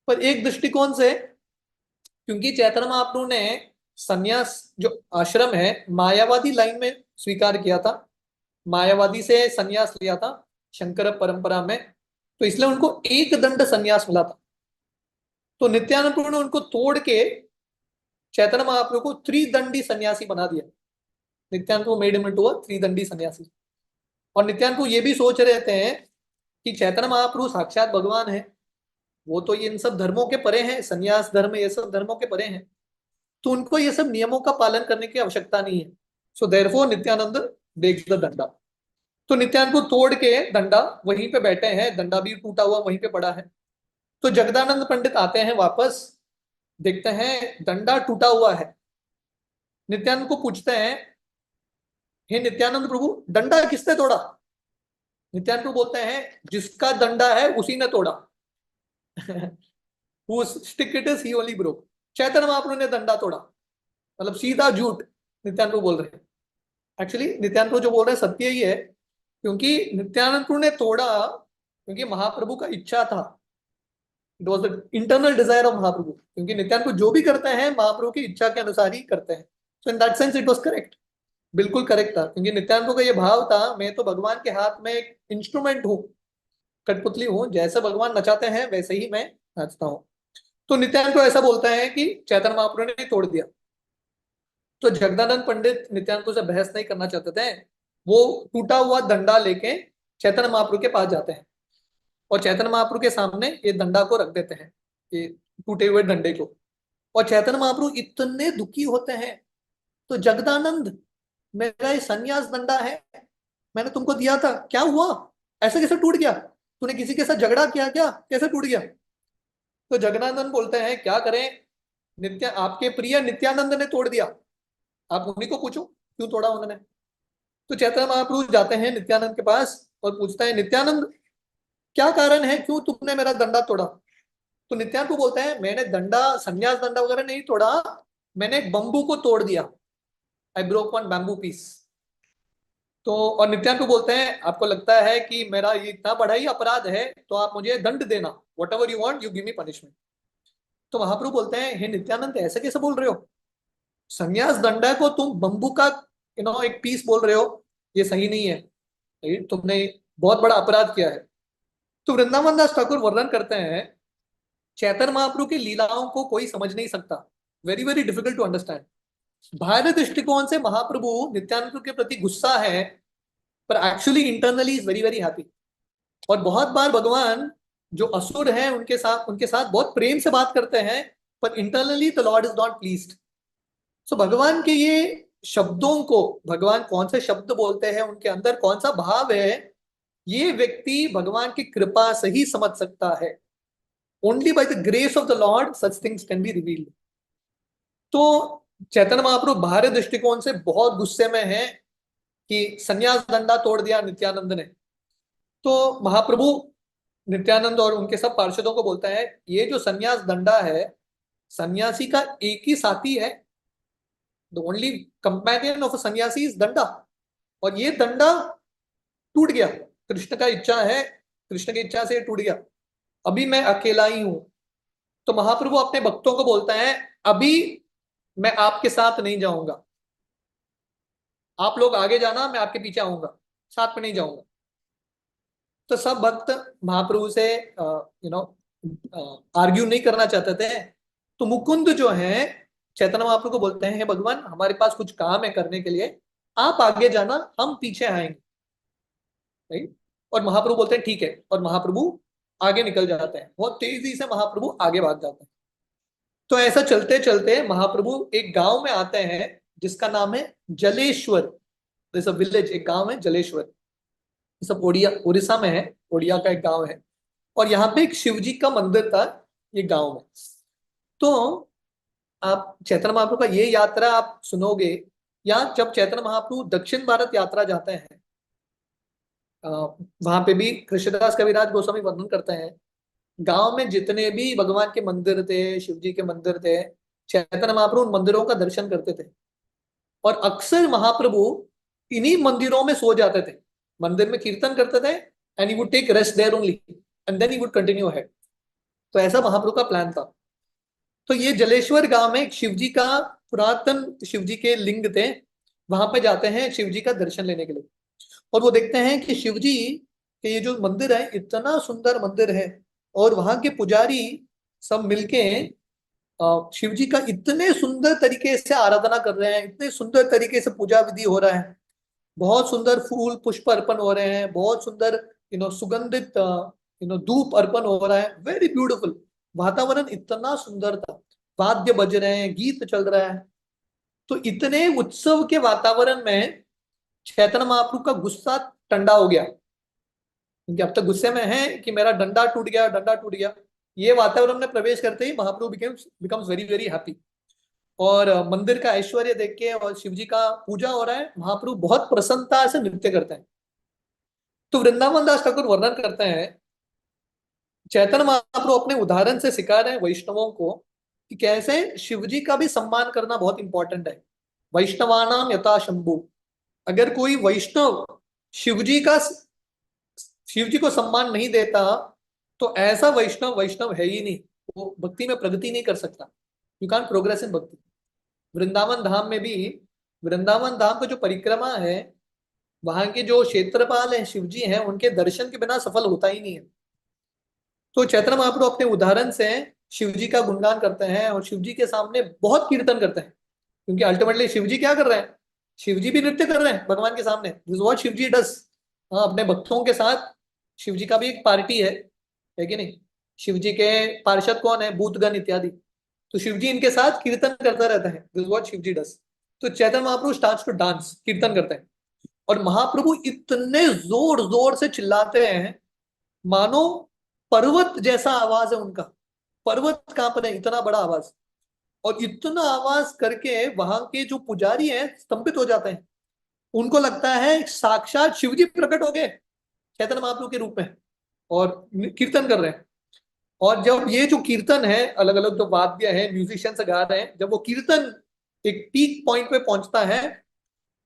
पर एक दृष्टिकोण से, क्योंकि चैतन्य महाप्रभु ने संन्यास जो आश्रम है मायावादी लाइन में स्वीकार किया था, मायावादी से संन्यास लिया था शंकर परंपरा में, तो इसलिए उनको एक दंड संन्यास मिला था। तो नित्यानंद प्रभु ने उनको तोड़ के चैतन्य महाप्रभु को त्रिदंडी सन्यासी बना दिया। नित्यानंद प्रभु मेड हिम इनटू अ त्रिदंडी सन्यासी। और नित्यानंद प्रभु ये भी सोच रहे थे कि चैतन्य महाप्रभु साक्षात भगवान है, वो तो ये इन सब धर्मों के परे हैं, संन्यास धर्म ये सब धर्मों के परे हैं, तो उनको ये सब नियमों का पालन करने की आवश्यकता नहीं है। So therefore Nityananda breaks the danda. तो नित्यानंद को तोड़ के दंडा वहीं पे बैठे हैं, दंडा भी टूटा हुआ वहीं पे पड़ा है। तो जगदानंद पंडित आते हैं वापस, देखते हैं दंडा टूटा हुआ है। नित्यानंद को पूछते हैं, हे नित्यानंद प्रभु, दंडा किसने तोड़ा? नित्यानंद प्रभु बोलते हैं, जिसका दंडा है उसी ने तोड़ा। Whose stick it is, he only broke। चैतन्य महाप्रभु ने दंडा तोड़ा, मतलब सीधा झूठ नित्यानंद प्रभु बोल रहे हैं। एक्चुअली नित्यानंद प्रभु जो बोल रहे हैं सत्य ही है, क्योंकि नित्यानंद प्रभु ने तोड़ा क्योंकि महाप्रभु का इच्छा था। It was the internal desire of Mahaprabhu, क्योंकि नित्यानंद प्रभु जो भी करते हैं महाप्रभु की इच्छा के अनुसार ही करते हैं। So in that sense it was correct, बिल्कुल करेक्ट था, क्योंकि नित्यानंद प्रभु का ये भाव था, मैं तो भगवान के हाथ में एक इंस्ट्रूमेंट हूँ, कठपुतली हूँ, जैसे भगवान नचाते हैं वैसे ही मैं नाचता हूँ। तो नित्यानंद को ऐसा बोलता है कि चैतन्य महाप्रभु ने तोड़ दिया। तो जगदानंद पंडित नित्यानंद से बहस नहीं करना चाहते थे, वो टूटा हुआ दंडा लेके चैतन्य महाप्रभु के पास जाते हैं और चैतन्य महाप्रभु के सामने ये दंडा को रख देते हैं, ये टूटे हुए डंडे को। और चैतन्य महाप्रभु इतने दुखी होते हैं, तो जगदानंद, मेरा ये संन्यास दंडा है, मैंने तुमको दिया था, क्या हुआ, ऐसे कैसे टूट गया? तूने किसी के साथ झगड़ा किया क्या, कैसे टूट गया? तो जगदानंद बोलते हैं, क्या करें, आपके प्रिय नित्यानंद ने तोड़ दिया, आप उन्हीं को पूछो क्यों तोड़ा उन्होंने। तो चैतन्य महाप्रभु जाते हैं नित्यानंद के पास और पूछता है, नित्यानंद क्या कारण है, क्यों तुमने मेरा दंडा तोड़ा? तो नित्यानंद को बोलते हैं, मैंने दंडा, संन्यास दंडा वगैरह नहीं तोड़ा, मैंने एक बम्बू को तोड़ दिया, I broke one bamboo piece. तो और नित्यानंद को बोलते हैं, आपको लगता है कि मेरा ये इतना बड़ा ही अपराध है, तो आप मुझे दंड देना, what ever you want, you give me punishment. तो महाप्रभु बोलते हैं, हे नित्यानंद, ऐसे कैसे बोल रहे हो? संन्यास दंडा को तुम बम्बू का एक पीस बोल रहे हो, ये सही नहीं है, तुमने बहुत बड़ा अपराध किया है। तो वृंदावन दास ठाकुर वर्णन करते हैं, चैतन्य महाप्रभु की लीलाओं को कोई समझ नहीं सकता, very very difficult to understand. बाहरी दृष्टिकोण से महाप्रभु नित्यानंद के प्रति गुस्सा है, पर actually internally is very very happy. और बहुत बार भगवान जो असुर हैं उनके साथ बहुत प्रेम से बात करते हैं, पर internally the lord is not pleased. So भगवान के ये शब्दों को, भगवान कौन से शब्द बोलते हैं, उनके अंदर कौन सा भाव है, ये व्यक्ति भगवान की कृपा से ही समझ सकता है। Only by the grace of the Lord such things can be revealed. तो चैतन्य महाप्रभु बाहरी दृष्टिकोण से बहुत गुस्से में है कि संन्यास दंडा तोड़ दिया नित्यानंद ने। तो महाप्रभु नित्यानंद और उनके सब पार्षदों को बोलता है, ये जो संन्यास दंडा है, सन्यासी का एक ही साथी है, the only companion of a सन्यासी इज दंडा, और ये दंडा टूट गया, कृष्ण का इच्छा है, कृष्ण की इच्छा से टूट गया, अभी मैं अकेला ही हूं। तो महाप्रभु अपने भक्तों को बोलता है, अभी मैं आपके साथ नहीं जाऊंगा, आप लोग आगे जाना, मैं आपके पीछे आऊंगा, साथ में नहीं जाऊंगा। तो सब भक्त महाप्रभु से आर्ग्यू नहीं करना चाहते थे। तो मुकुंद जो है चैतन्य महाप्रभु को बोलते हैं, भगवान हमारे पास कुछ काम है करने के लिए, आप आगे जाना, हम पीछे आएंगे, राइट? और महाप्रभु बोलते हैं ठीक है, और महाप्रभु आगे निकल जाते हैं, बहुत तेजी से महाप्रभु आगे भाग जाते हैं। तो ऐसा चलते चलते महाप्रभु एक गांव में आते हैं जिसका नाम है जलेश्वर। विलेज, एक गांव है जलेश्वर, सब उड़ीसा में है, ओडिया का एक गांव है, और यहाँ पे एक शिव जी का मंदिर था ये गांव में। तो आप चैतन्य महाप्रभु का ये यात्रा आप सुनोगे, या जब चैतन्य महाप्रभु दक्षिण भारत यात्रा जाते हैं, वहां पे भी कृष्णदास कविराज गोस्वामी वर्णन करते हैं, गांव में जितने भी भगवान के मंदिर थे, शिव जी के मंदिर थे, चैतन्य महाप्रभु उन मंदिरों का दर्शन करते थे। और अक्सर महाप्रभु इन्हीं मंदिरों में सो जाते थे, मंदिर में कीर्तन करते थे, and he would take rest there only and then he would continue ahead. तो ऐसा महाप्रभु का प्लान था। तो ये जलेश्वर गांव में शिव जी का पुरातन शिव जी के लिंग थे, वहां पे जाते हैं शिव जी का दर्शन लेने के लिए। और वो देखते हैं कि शिव जी के ये जो मंदिर है इतना सुंदर मंदिर है, और वहां के पुजारी सब मिलके शिव जी का इतने सुंदर तरीके से आराधना कर रहे हैं, इतने सुंदर तरीके से पूजा विधि हो रहा है, बहुत सुंदर फूल पुष्प अर्पण हो रहे हैं, बहुत सुंदर सुगंधित धूप अर्पण हो रहा है, वेरी ब्यूटीफुल। वातावरण इतना सुंदर था, वाद्य बज रहे हैं, गीत चल रहा है। तो इतने उत्सव के वातावरण में चैतन्य महाप्रभु का गुस्सा ठंडा हो गया, क्योंकि अब तक गुस्से में है कि मेरा डंडा टूट गया, डंडा टूट गया। ये वातावरण में प्रवेश करते ही महाप्रभु बिकम्स वेरी वेरी हैप्पी। और मंदिर का ऐश्वर्य देख के और शिव जी का पूजा हो रहा है, महाप्रभु बहुत प्रसन्नता से नृत्य करते हैं। तो वृंदावन दास ठाकुर वर्णन करते हैं, चैतन्य महाप्रभु अपने उदाहरण से सिखा रहे हैं वैष्णवों को कि कैसे शिव जी का भी सम्मान करना बहुत इंपॉर्टेंट है। वैष्णवानाम यथा शंभु, अगर कोई वैष्णव शिव जी को सम्मान नहीं देता तो ऐसा वैष्णव है ही नहीं, वो भक्ति में प्रगति नहीं कर सकता। यू कैन प्रोग्रेस इन भक्ति। वृंदावन धाम में भी, वृंदावन धाम का जो परिक्रमा है, वहां के जो क्षेत्रपाल हैं शिव जी हैं, उनके दर्शन के बिना सफल होता ही नहीं है। तो चैतन्य महाप्रभु अपने उदाहरण से शिव जी का गुणगान करते हैं और शिव जी के सामने बहुत कीर्तन करते हैं, क्योंकि अल्टीमेटली शिव जी क्या कर रहे हैं, शिव जी भी नृत्य कर रहे हैं भगवान के सामने। This what Shiva ji does. हाँ, अपने भक्तों के साथ शिव जी का भी एक पार्टी है कि नहीं। शिव जी के पार्षद कौन है, भूतगण इत्यादि। तो शिव जी इनके साथ कीर्तन करता रहता है, this what Shiva ji does. तो Chaitanya Mahaprabhu starts to dance, कीर्तन करते हैं, और महाप्रभु इतने जोर जोर से चिल्लाते हैं मानो पर्वत जैसा आवाज है उनका, पर्वत कांप रहे, इतना बड़ा आवाज। और इतना आवाज करके वहां के जो पुजारी हैं स्तंभित हो जाते हैं, उनको लगता है साक्षात शिव जी प्रकट हो गए चैतन्य महाप्रभु के रूप में और कीर्तन कर रहे हैं। और जब ये जो कीर्तन है, अलग अलग जो वाद्य है, म्यूजिशियंस गा रहे हैं, जब वो कीर्तन एक पीक पॉइंट पे पहुंचता है,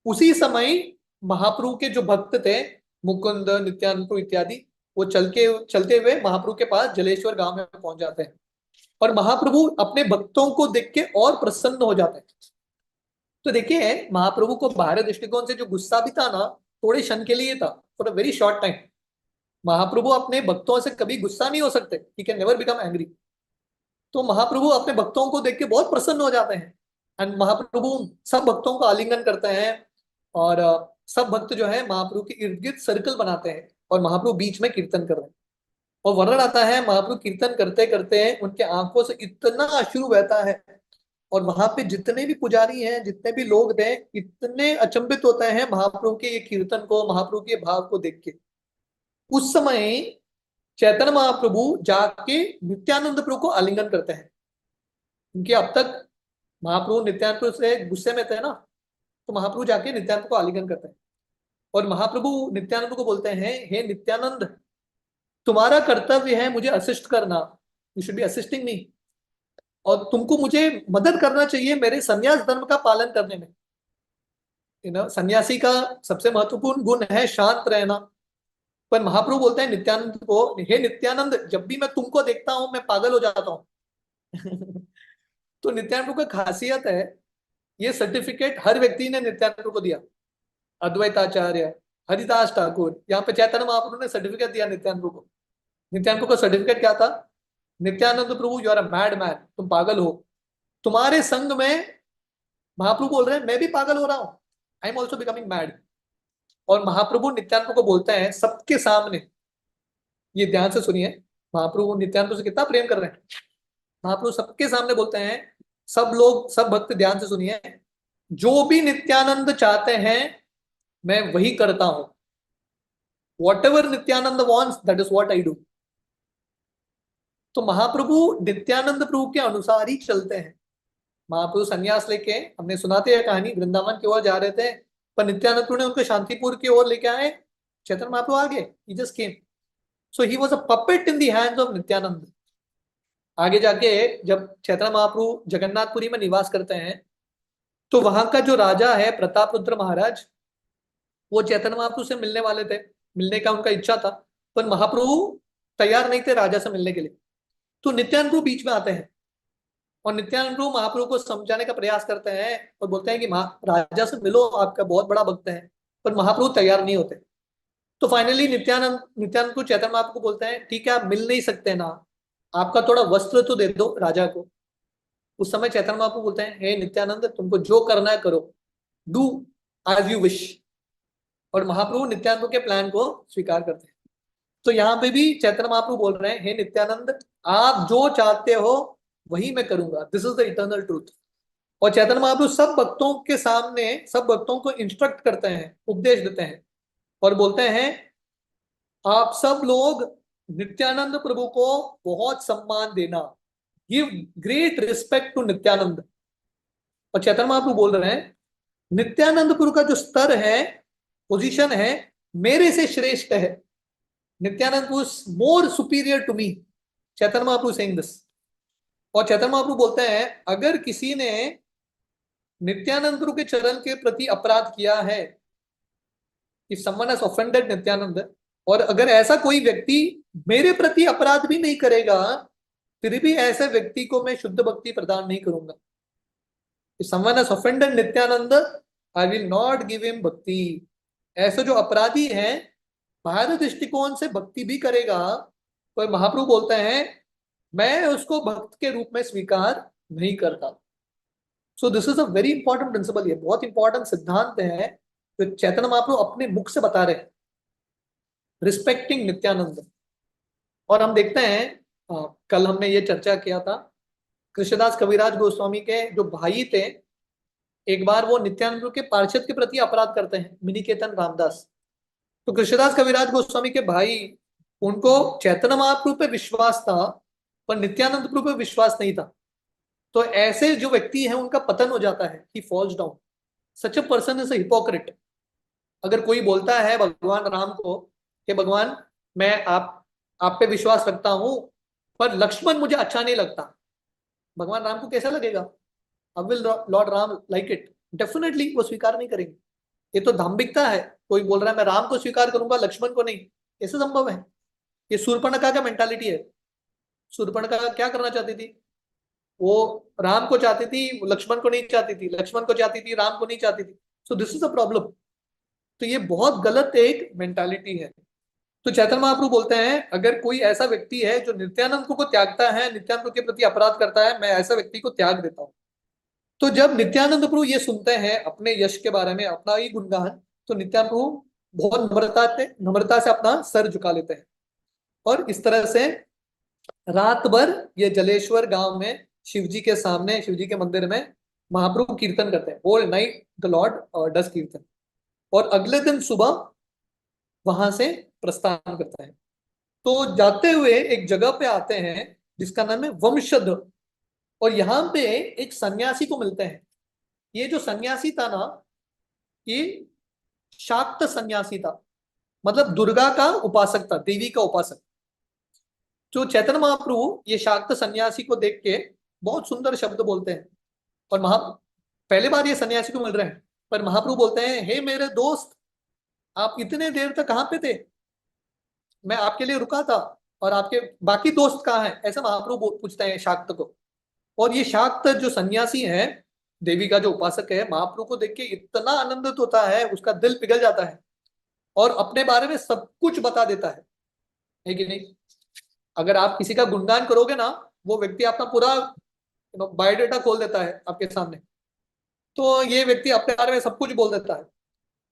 उसी समय महाप्रभु के जो भक्त थे, मुकुंद, नित्यानंद इत्यादि, वो चलते हुए महाप्रभु के पास जलेश्वर गांव में पहुंच जाते हैं, और महाप्रभु अपने भक्तों को देख के और प्रसन्न हो जाते हैं। तो देखिए, महाप्रभु को बाहरी दृष्टिकोण से जो गुस्सा भी था ना, थोड़े क्षण के लिए था, for a very short time. Mahaprabhu अपने भक्तों से कभी गुस्सा नहीं हो सकते, he can never become angry. तो महाप्रभु अपने भक्तों को देख के बहुत प्रसन्न हो जाते हैं, एंड महाप्रभु सब भक्तों को आलिंगन करते हैं, और सब भक्त जो है महाप्रभु के इर्द गिर्द सर्कल बनाते हैं, और महाप्रभु बीच में कीर्तन कर रहे हैं। और वर्णन आता है, महाप्रभु कीर्तन करते करते उनके आंखों से इतना अश्रु बहता है, और वहां पे जितने भी पुजारी हैं, जितने भी लोग थे, इतने अचंभित होते हैं महाप्रभु के ये कीर्तन को, महाप्रभु के भाव को देख के। उस समय चैतन्य महाप्रभु जाके नित्यानंद प्रभु को आलिंगन करते हैं, क्योंकि अब तक महाप्रभु नित्यानंद से गुस्से में थे ना, तो महाप्रभु जाके नित्यानंद को आलिंगन करते हैं, और महाप्रभु नित्यानंद को बोलते हैं, हे नित्यानंद, तुम्हारा कर्तव्य है मुझे असिस्ट करना, यू शुड बी असिस्टिंग मी, और तुमको मुझे मदद करना चाहिए मेरे संन्यास धर्म का पालन करने में। सन्यासी का सबसे महत्वपूर्ण गुण है शांत रहना। पर महाप्रभु बोलते हैं नित्यानंद को, हे नित्यानंद, जब भी मैं तुमको देखता हूं मैं पागल हो जाता हूं। तो नित्यानंद का खासियत है, ये सर्टिफिकेट हर व्यक्ति ने नित्यानंद को दिया, अद्वैताचार्य, हरिदास ठाकुर, यहाँ पे चैतन्य महाप्रभु ने सर्टिफिकेट दिया नित्यानंद को। नित्यानंद का सर्टिफिकेट क्या था, Nityananda Prabhu you are a mad man, तुम पागल हो। तुम्हारे संग में, महाप्रभु बोल रहे हैं, मैं भी पागल हो रहा हूं, I am also becoming mad. और महाप्रभु नित्यानंद को बोलते हैं सबके सामने, ये ध्यान से सुनिए, महाप्रभु नित्यानंद से कितना प्रेम कर रहे हैं। महाप्रभु सबके सामने बोलते हैं, सब लोग, सब भक्त ध्यान से सुनिए, जो भी नित्यानंद चाहते हैं मैं वही करता हूं, what ever Nityanand wants that is what I do. तो महाप्रभु नित्यानंद प्रभु के अनुसार ही चलते हैं। महाप्रभु संन्यास लेके, हमने सुनाते हैं कहानी, वृंदावन की ओर जा रहे थे, पर नित्यानंद प्रभु ने उनको शांतिपुर की ओर लेके आए, चैतन्य महाप्रभु आ गए, he just came. So he was a puppet in the hands of Nityanand. आगे जाके जब चैतन्य महाप्रभु जगन्नाथपुरी में निवास करते हैं तो वहां का जो राजा है प्रताप रुद्र महाराज, वो चैतन्य महाप्रभु से मिलने वाले थे, मिलने का उनका इच्छा था, पर महाप्रभु तैयार नहीं थे राजा से मिलने के लिए. तो नित्यानंद प्रभु बीच में आते हैं और नित्यानंद प्रभु महाप्रभु को समझाने का प्रयास करते हैं और बोलते हैं कि राजा से मिलो, आपका बहुत बड़ा भक्त है, पर महाप्रभु तैयार नहीं होते. तो फाइनली नित्यानंद प्रभु चैतन्य महाप्रभु को बोलते हैं, ठीक है आप मिल नहीं सकते ना, आपका थोड़ा वस्त्र तो दे दो राजा को. उस समय चैतन्य महाप्रभु बोलते हैं, हे नित्यानंद, तुमको जो करना है करो, डू एज यू विश. और महाप्रभु नित्यानंद के प्लान को स्वीकार करते हैं. तो यहाँ पे भी चैतन्य महाप्रभु बोल रहे हैं, हे नित्यानंद, आप जो चाहते हो वही मैं करूंगा, this is the eternal truth. और चैतन्य महाप्रभु सब भक्तों के सामने सब भक्तों को इंस्ट्रक्ट करते हैं, उपदेश देते हैं और बोलते हैं, आप सब लोग नित्यानंद प्रभु को बहुत सम्मान देना, give great respect to Nityananda. और चैतन्य महाप्रभु बोल रहे हैं, नित्यानंद प्रभु का जो स्तर है, पोजीशन है, मेरे से श्रेष्ठ है. Nityananda Prabhu more superior to me. Chaitanya Mahaprabhu saying this. और चैतन्य महाप्रभु बोलते हैं, अगर किसी ने नित्यानंद प्रभु के चरण के प्रति अपराध किया है, if someone has offended Nityanand, और अगर ऐसा कोई व्यक्ति मेरे प्रति अपराध भी नहीं करेगा, फिर भी ऐसे व्यक्ति को मैं शुद्ध भक्ति प्रदान नहीं करूंगा. If someone has offended Nityanand, I will not give him भक्ति. ऐसे जो अपराधी हैं, बाहर दृष्टिकोण से भक्ति भी करेगा, तो महाप्रभु बोलते हैं, मैं उसको भक्त के रूप में स्वीकार नहीं करता. So this is a very important principle. ये बहुत इंपॉर्टेंट सिद्धांत है जो चैतन्य महाप्रभु अपने मुख से बता रहे हैं, रिस्पेक्टिंग नित्यानंद. और हम देखते हैं, कल हमने ये चर्चा किया था, कृष्णदास कविराज गोस्वामी के जो भाई थे, एक बार वो नित्यानंद के पार्षद के प्रति अपराध करते हैं, मिनिकेतन रामदास. तो कृष्णदास कविराज गोस्वामी के भाई, उनको चैतन्य महाप्रभु पे विश्वास था पर नित्यानंद प्रभु पे विश्वास नहीं था. तो ऐसे जो व्यक्ति है उनका पतन हो जाता है, he falls down. Such a person is a hypocrite. अगर कोई बोलता है भगवान राम को कि भगवान मैं आप पे विश्वास रखता हूं पर लक्ष्मण मुझे अच्छा नहीं लगता, भगवान राम को कैसा लगेगा? अब will Lord Ram like it? Definitely वो स्वीकार नहीं करेंगे. ये तो धांभिकता है. कोई बोल रहा है मैं राम को स्वीकार करूंगा लक्ष्मण को नहीं, कैसे संभव है? ये शूर्पणखा का मेंटालिटी है. शूर्पणखा क्या करना चाहती थी? वो राम को चाहती थी, लक्ष्मण को नहीं चाहती थी, लक्ष्मण को चाहती थी, राम को नहीं चाहती थी. So this is a problem. तो ये बहुत गलत एक मेंटालिटी है. तो चैतन्य महाप्रभु बोलते हैं, अगर कोई ऐसा व्यक्ति है जो नित्यानंद को त्यागता है, नित्यानंद के प्रति अपराध करता है, मैं ऐसा व्यक्ति को त्याग देता हूं. तो जब नित्यानंद प्रभु ये सुनते हैं अपने यश के बारे में, अपना ही गुणगान, तो नित्यानंद प्रभु बहुत नम्रता से अपना सर झुका लेते हैं. और इस तरह से रात भर ये जलेश्वर गांव में शिवजी के सामने, शिवजी के मंदिर में महाप्रभु कीर्तन करते हैं. Whole night the lord does kirtan. और अगले दिन सुबह वहां से प्रस्थान करता है. तो जाते हुए एक जगह पे आते हैं जिसका नाम है वंशद. और यहाँ पे एक सन्यासी को मिलते हैं. ये जो सन्यासी था ना, ये शाक्त सन्यासी था, मतलब दुर्गा का उपासक था, देवी का उपासक. जो चैतन्य महाप्रभु ये शाक्त सन्यासी को देख के बहुत सुंदर शब्द बोलते हैं. और पहले बार ये सन्यासी को मिल रहे हैं, पर महाप्रभु बोलते हैं, हे मेरे दोस्त, आप इतने देर तक कहाँ पे थे? मैं आपके लिए रुका था, और आपके बाकी दोस्त कहाँ हैं? ऐसा महाप्रभु पूछते हैं शाक्त को. और ये शाक्त जो सन्यासी है, देवी का जो उपासक है, महाप्रभु को देख के इतना आनंदित होता है, उसका दिल पिघल जाता है और अपने बारे में सब कुछ बता देता है कि नहीं? अगर आप किसी का गुणगान करोगे ना, वो व्यक्ति अपना पूरा बायोडाटा खोल देता है आपके सामने. तो ये व्यक्ति अपने बारे में सब कुछ बोल देता है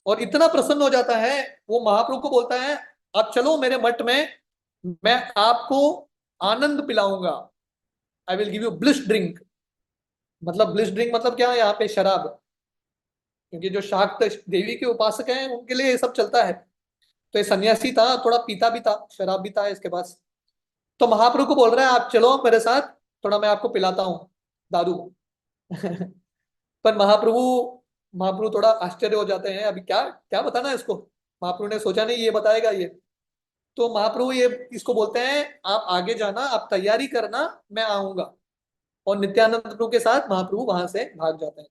और इतना प्रसन्न हो जाता है, वो महाप्रभु को बोलता है, आप चलो मेरे मठ में, मैं आपको आनंद पिलाऊंगा. I will give you bliss drink. मतलब ब्लिस ड्रिंक मतलब क्या है? यहाँ पे शराब. क्योंकि जो शाक्त देवी के उपासक हैं उनके लिए ये सब चलता है. तो ये सन्यासी था, थोड़ा पीता भी था, शराब भी था इसके पास. तो महाप्रभु को बोल रहा है, आप चलो मेरे साथ, थोड़ा मैं आपको पिलाता हूँ दारू. पर महाप्रभु थोड़ा आश्चर्य हो जाते हैं, अभी क्या क्या बताना है इसको. महाप्रभु ने सोचा नहीं ये बताएगा ये, तो महाप्रभु ये इसको बोलते हैं आप आगे जाना, आप तैयारी करना, मैं आऊंगा। और नित्यानंद प्रभु के साथ महाप्रभु वहां से भाग जाते हैं।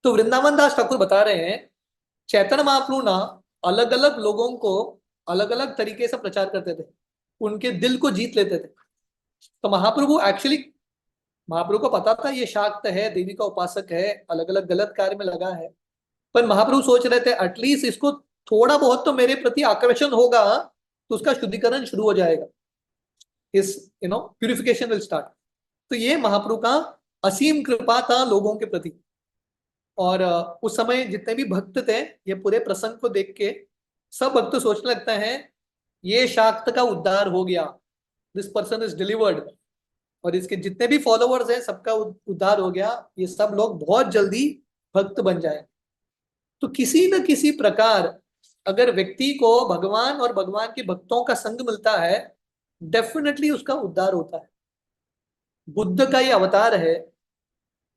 तो वृंदावन दास ठाकुर बता रहे हैं चैतन्य महाप्रभु ना अलग अलग लोगों को अलग अलग तरीके से प्रचार करते थे, उनके दिल को जीत लेते थे। तो महाप्रभु एक्चुअली, महाप्रभु को पता था ये शाक्त है, देवी का उपासक है, अलग अलग गलत कार्य में लगा है, पर महाप्रभु सोच रहे थे एटलीस्ट इसको थोड़ा बहुत तो मेरे प्रति आकर्षण होगा तो उसका शुद्धिकरण शुरू हो जाएगा, इस प्यूरिफिकेशन विल स्टार्ट। तो ये महाप्रभु का असीम कृपा था लोगों के प्रति। और उस समय जितने भी भक्त थे, ये पूरे प्रसंग को देख के सब भक्त सोचने लगते हैं ये शाक्त का उद्धार हो गया, दिस पर्सन इज डिलीवर्ड, और इसके जितने भी फॉलोअर्स हैं सबका उद्धार हो गया, ये सब लोग बहुत जल्दी भक्त बन जाए। तो किसी न किसी प्रकार अगर व्यक्ति को भगवान और भगवान के भक्तों का संग मिलता है, डेफिनेटली उसका उद्धार होता है। बुद्ध का ये अवतार है,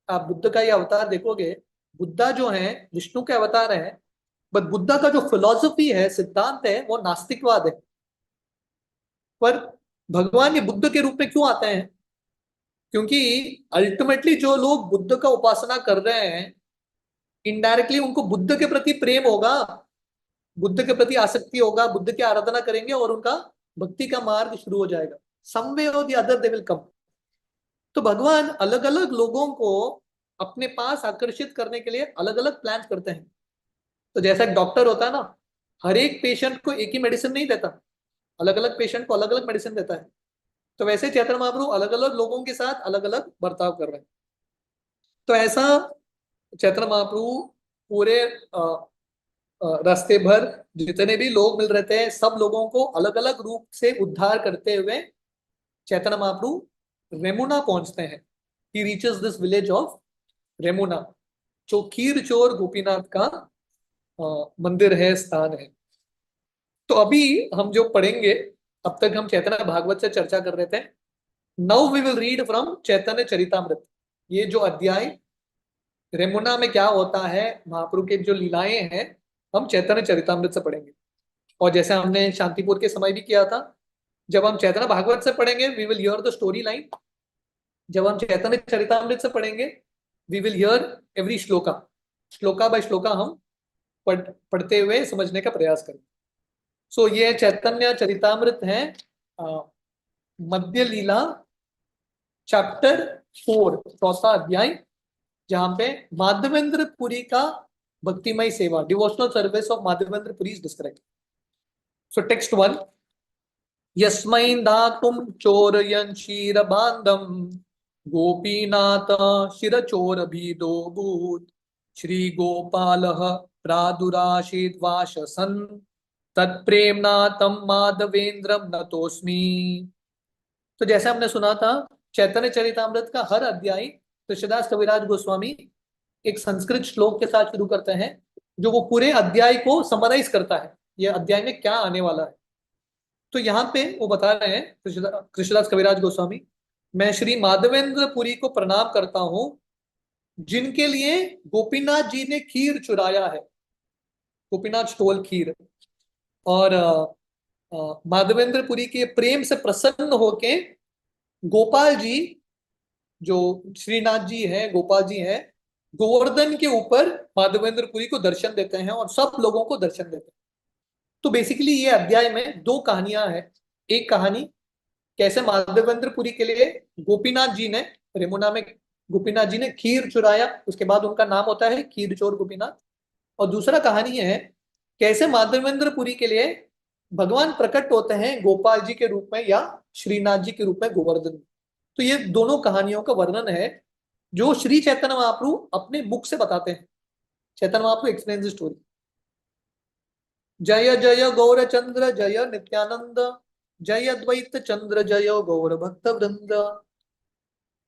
आप बुद्ध का ये अवतार देखोगे, बुद्धा जो है विष्णु के अवतार है, बट बुद्धा का जो फिलॉसफी है, सिद्धांत है, वो नास्तिकवाद है। पर भगवान ये बुद्ध के रूप में क्यों आते हैं? क्योंकि अल्टीमेटली जो लोग बुद्ध का उपासना कर रहे हैं, इनडायरेक्टली उनको बुद्ध के प्रति प्रेम होगा, बुद्ध के प्रति आसक्ति होगा, बुद्ध की आराधना करेंगे और उनका भक्ति का मार्ग शुरू हो जाएगा। सम वे और the other they will come. तो भगवान अलग अलग लोगों को अपने पास आकर्षित करने के लिए अलग अलग प्लान करते हैं। तो जैसा एक डॉक्टर होता है ना, हर एक पेशेंट को एक ही मेडिसिन नहीं देता, अलग अलग पेशेंट को अलग अलग मेडिसिन देता है। तो वैसे चैतन्य महाप्रभु अलग अलग लोगों के साथ अलग अलग बर्ताव कर रहे हैं। तो ऐसा चैतन्य महाप्रभु पूरे रास्ते भर जितने भी लोग मिल रहे थे, सब लोगों को अलग अलग रूप से उद्धार करते हुए चैतन्य महाप्रभु रेमुना पहुंचते हैं। He reaches this village of Remuna, जो खीर चोर गोपीनाथ का मंदिर है, स्थान है। तो अभी हम जो पढ़ेंगे, अब तक हम चैतन्य भागवत से चर्चा कर रहे थे। Now we will read from Chaitanya Charitamrita. ये जो अध्याय रेमुना में क्या होता है, महाप्रभु के जो लीलाएं हैं, हम चैतन्य चरितामृत से पढ़ेंगे। और जैसे हमने शांतिपुर के समय भी किया था, जब हम चैतन्य भागवत से पढ़ेंगे we will hear the story line, जब हम चैतन्य चरितामृत से पढ़ेंगे we will hear every shloka, shloka by shloka हम पढ़ते हुए समझने का प्रयास करें। सो ये चैतन्य चरितामृत है, मध्य लीला चैप्टर 4, चौथा अध्याय, जहां पे माधवेंद्र पुरी का भक्तिमय सेवा, devotional service of Madhavendra Puri is described. So text 1, यस्मै धातुं चोरयन् क्षीरबान्धं गोपीनाथ शिरचोरभिदोऽभूत् श्रीगोपालः प्रादुरासीत् वाससन् तत्प्रेम्णा तं माधवेन्द्रं नतोऽस्मि। तो जैसे हमने सुना था, चैतन्य चरितामृत का हर अध्याय कृष्णदास कविराज गोस्वामी एक संस्कृत श्लोक के साथ शुरू करते हैं, जो वो पूरे अध्याय को समराइज करता है, ये अध्याय में क्या आने वाला है। तो यहाँ पे वो बता रहे हैं कृष्णदास कविराज गोस्वामी, मैं श्री माधवेंद्र पुरी को प्रणाम करता हूं जिनके लिए गोपीनाथ जी ने खीर चुराया है, गोपीनाथ स्टोल खीर। और माधवेंद्र पुरी के प्रेम से प्रसन्न होके गोपाल जी, जो श्रीनाथ जी हैं, गोपाल जी हैं, गोवर्धन के ऊपर माधवेंद्र पुरी को दर्शन देते हैं और सब लोगों को दर्शन देते हैं। तो बेसिकली ये अध्याय में दो कहानियां हैं। एक कहानी कैसे माधवेंद्र पुरी के लिए गोपीनाथ जी ने, रेमुना में गोपीनाथ जी ने खीर चुराया, उसके बाद उनका नाम होता है खीर चोर गोपीनाथ। और दूसरा कहानी है कैसे माधवेंद्र पुरी के लिए भगवान प्रकट होते हैं गोपाल जी के रूप में या श्रीनाथ जी के रूप में गोवर्धन। तो ये दोनों कहानियों का वर्णन है जो श्री चैतन्य महाप्रभु अपने मुख से बताते हैं। चैतन्य महाप्रभु एक्सप्लेन्स द स्टोरी। जय जय गौर चंद्र जय नित्यानंद, जय द्वैत चंद्र जय गौर भक्त वृंद।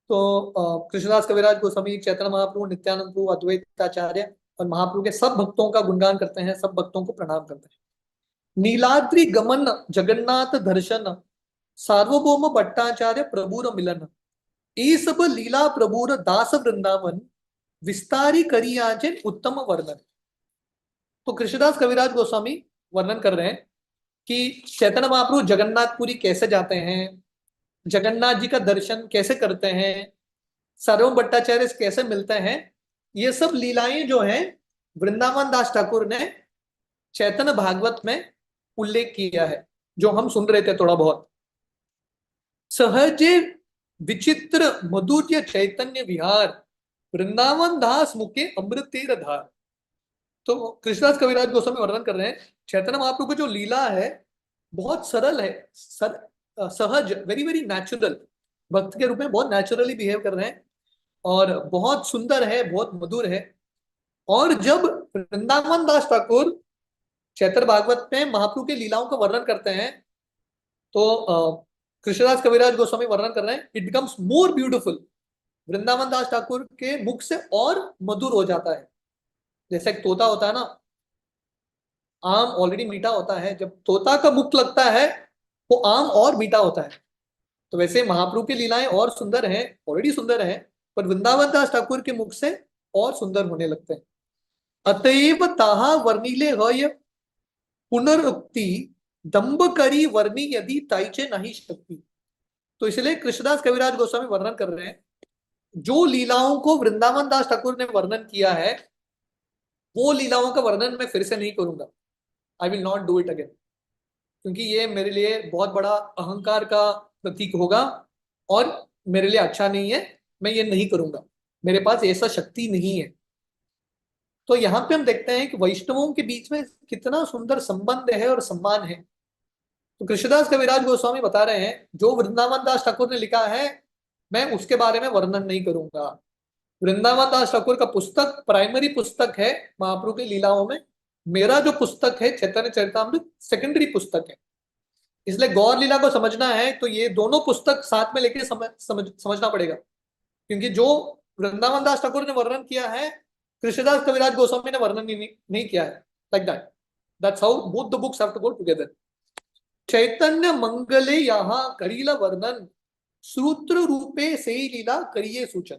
तो कृष्णदास कविराज गोस्वामी चैतन्य महाप्रभु, नित्यानंद प्रभु, अद्वैताचार्य और महाप्रभु के सब भक्तों का गुणगान करते हैं, सब भक्तों को प्रणाम करते हैं। नीलाद्रि गमन जगन्नाथ दर्शन सार्वभौम भट्टाचार्य प्रभुर मिलन, ये सब लीला प्रभुर दास वृंदावन विस्तारी करियाजे उत्तम वर्णन। तो कृष्णदास कविराज गोस्वामी वर्णन कर रहे हैं कि चैतन्य महाप्रभु जगन्नाथपुरी कैसे जाते हैं, जगन्नाथ जी का दर्शन कैसे करते हैं, सर्वम भट्टाचार्य से कैसे मिलते हैं। ये सब लीलाएं जो हैं वृंदावन दास ठाकुर ने चैतन्य भागवत में उल्लेख किया है, जो हम सुन रहे थे थोड़ा बहुत। सहजे विचित्र मधुर्य चैतन्य विहार, वृंदावन दास मुखे अमृतेर धार। तो कृष्णदास कविराज गोस्वामी वर्णन कर रहे हैं चैतन्य महाप्रभु की जो लीला है बहुत सरल है, सहज, वेरी वेरी नेचुरल, भक्त के रूप में बहुत नेचुरली बिहेव कर रहे हैं और बहुत सुंदर है, बहुत मधुर है। और जब वृंदावन दास ठाकुर चैतन्य भागवत में महाप्रभु की लीलाओं का वर्णन करते हैं तो कृष्णदास कविराज गोस्वामी वर्णन कर रहे हैं it becomes more beautiful. Vrindavan Das Thakur के मुख से और मधुर हो जाता है। जैसे एक तोता होता है ना, आम ऑलरेडी मीठा होता है, जब तोता का मुख लगता है वो आम और मीठा होता है। तो वैसे महाप्रभु की लीलाएं और सुंदर हैं, ऑलरेडी सुंदर हैं, पर वृंदावन दास ठाकुर के मुख से और सुंदर होने लगते हैं। अतएव ताहा वर्णिले हय पुनरुक्ति दंभ करी वर्णी यदि ताइचे नहीं शक्ति। तो इसलिए कृष्णदास कविराज गोस्वामी वर्णन कर रहे हैं जो लीलाओं को वृंदावन दास ठाकुर ने वर्णन किया है वो लीलाओं का वर्णन मैं फिर से नहीं करूंगा। I will not do it again, क्योंकि ये मेरे लिए बहुत बड़ा अहंकार का प्रतीक होगा और मेरे लिए अच्छा नहीं है। मैं ये नहीं करूंगा, मेरे पास ऐसा शक्ति नहीं है। तो यहाँ पे हम देखते हैं कि वैष्णवों के बीच में कितना सुंदर संबंध है और सम्मान है। तो कृष्णदास कविराज गोस्वामी बता रहे हैं जो वृंदावन दास ठाकुर ने लिखा है मैं उसके बारे में वर्णन नहीं करूंगा। वृंदावन दास ठाकुर का पुस्तक प्राइमरी पुस्तक है महाप्रभु की लीलाओं में, मेरा जो पुस्तक है चैतन्य चरितामृत सेकेंडरी पुस्तक है। इसलिए गौर लीला को समझना है तो ये दोनों पुस्तक साथ में लेके समझना पड़ेगा, क्योंकि जो वृंदावन दास ठाकुर ने वर्णन किया है कृष्णदास कविराज गोस्वामी ने वर्णन नहीं किया है। Like that, that's how both the books have to go together. चैतन्य मंगले यहाँ करीला वर्णन, सूत्र रूपे से लीला करिए सूचन।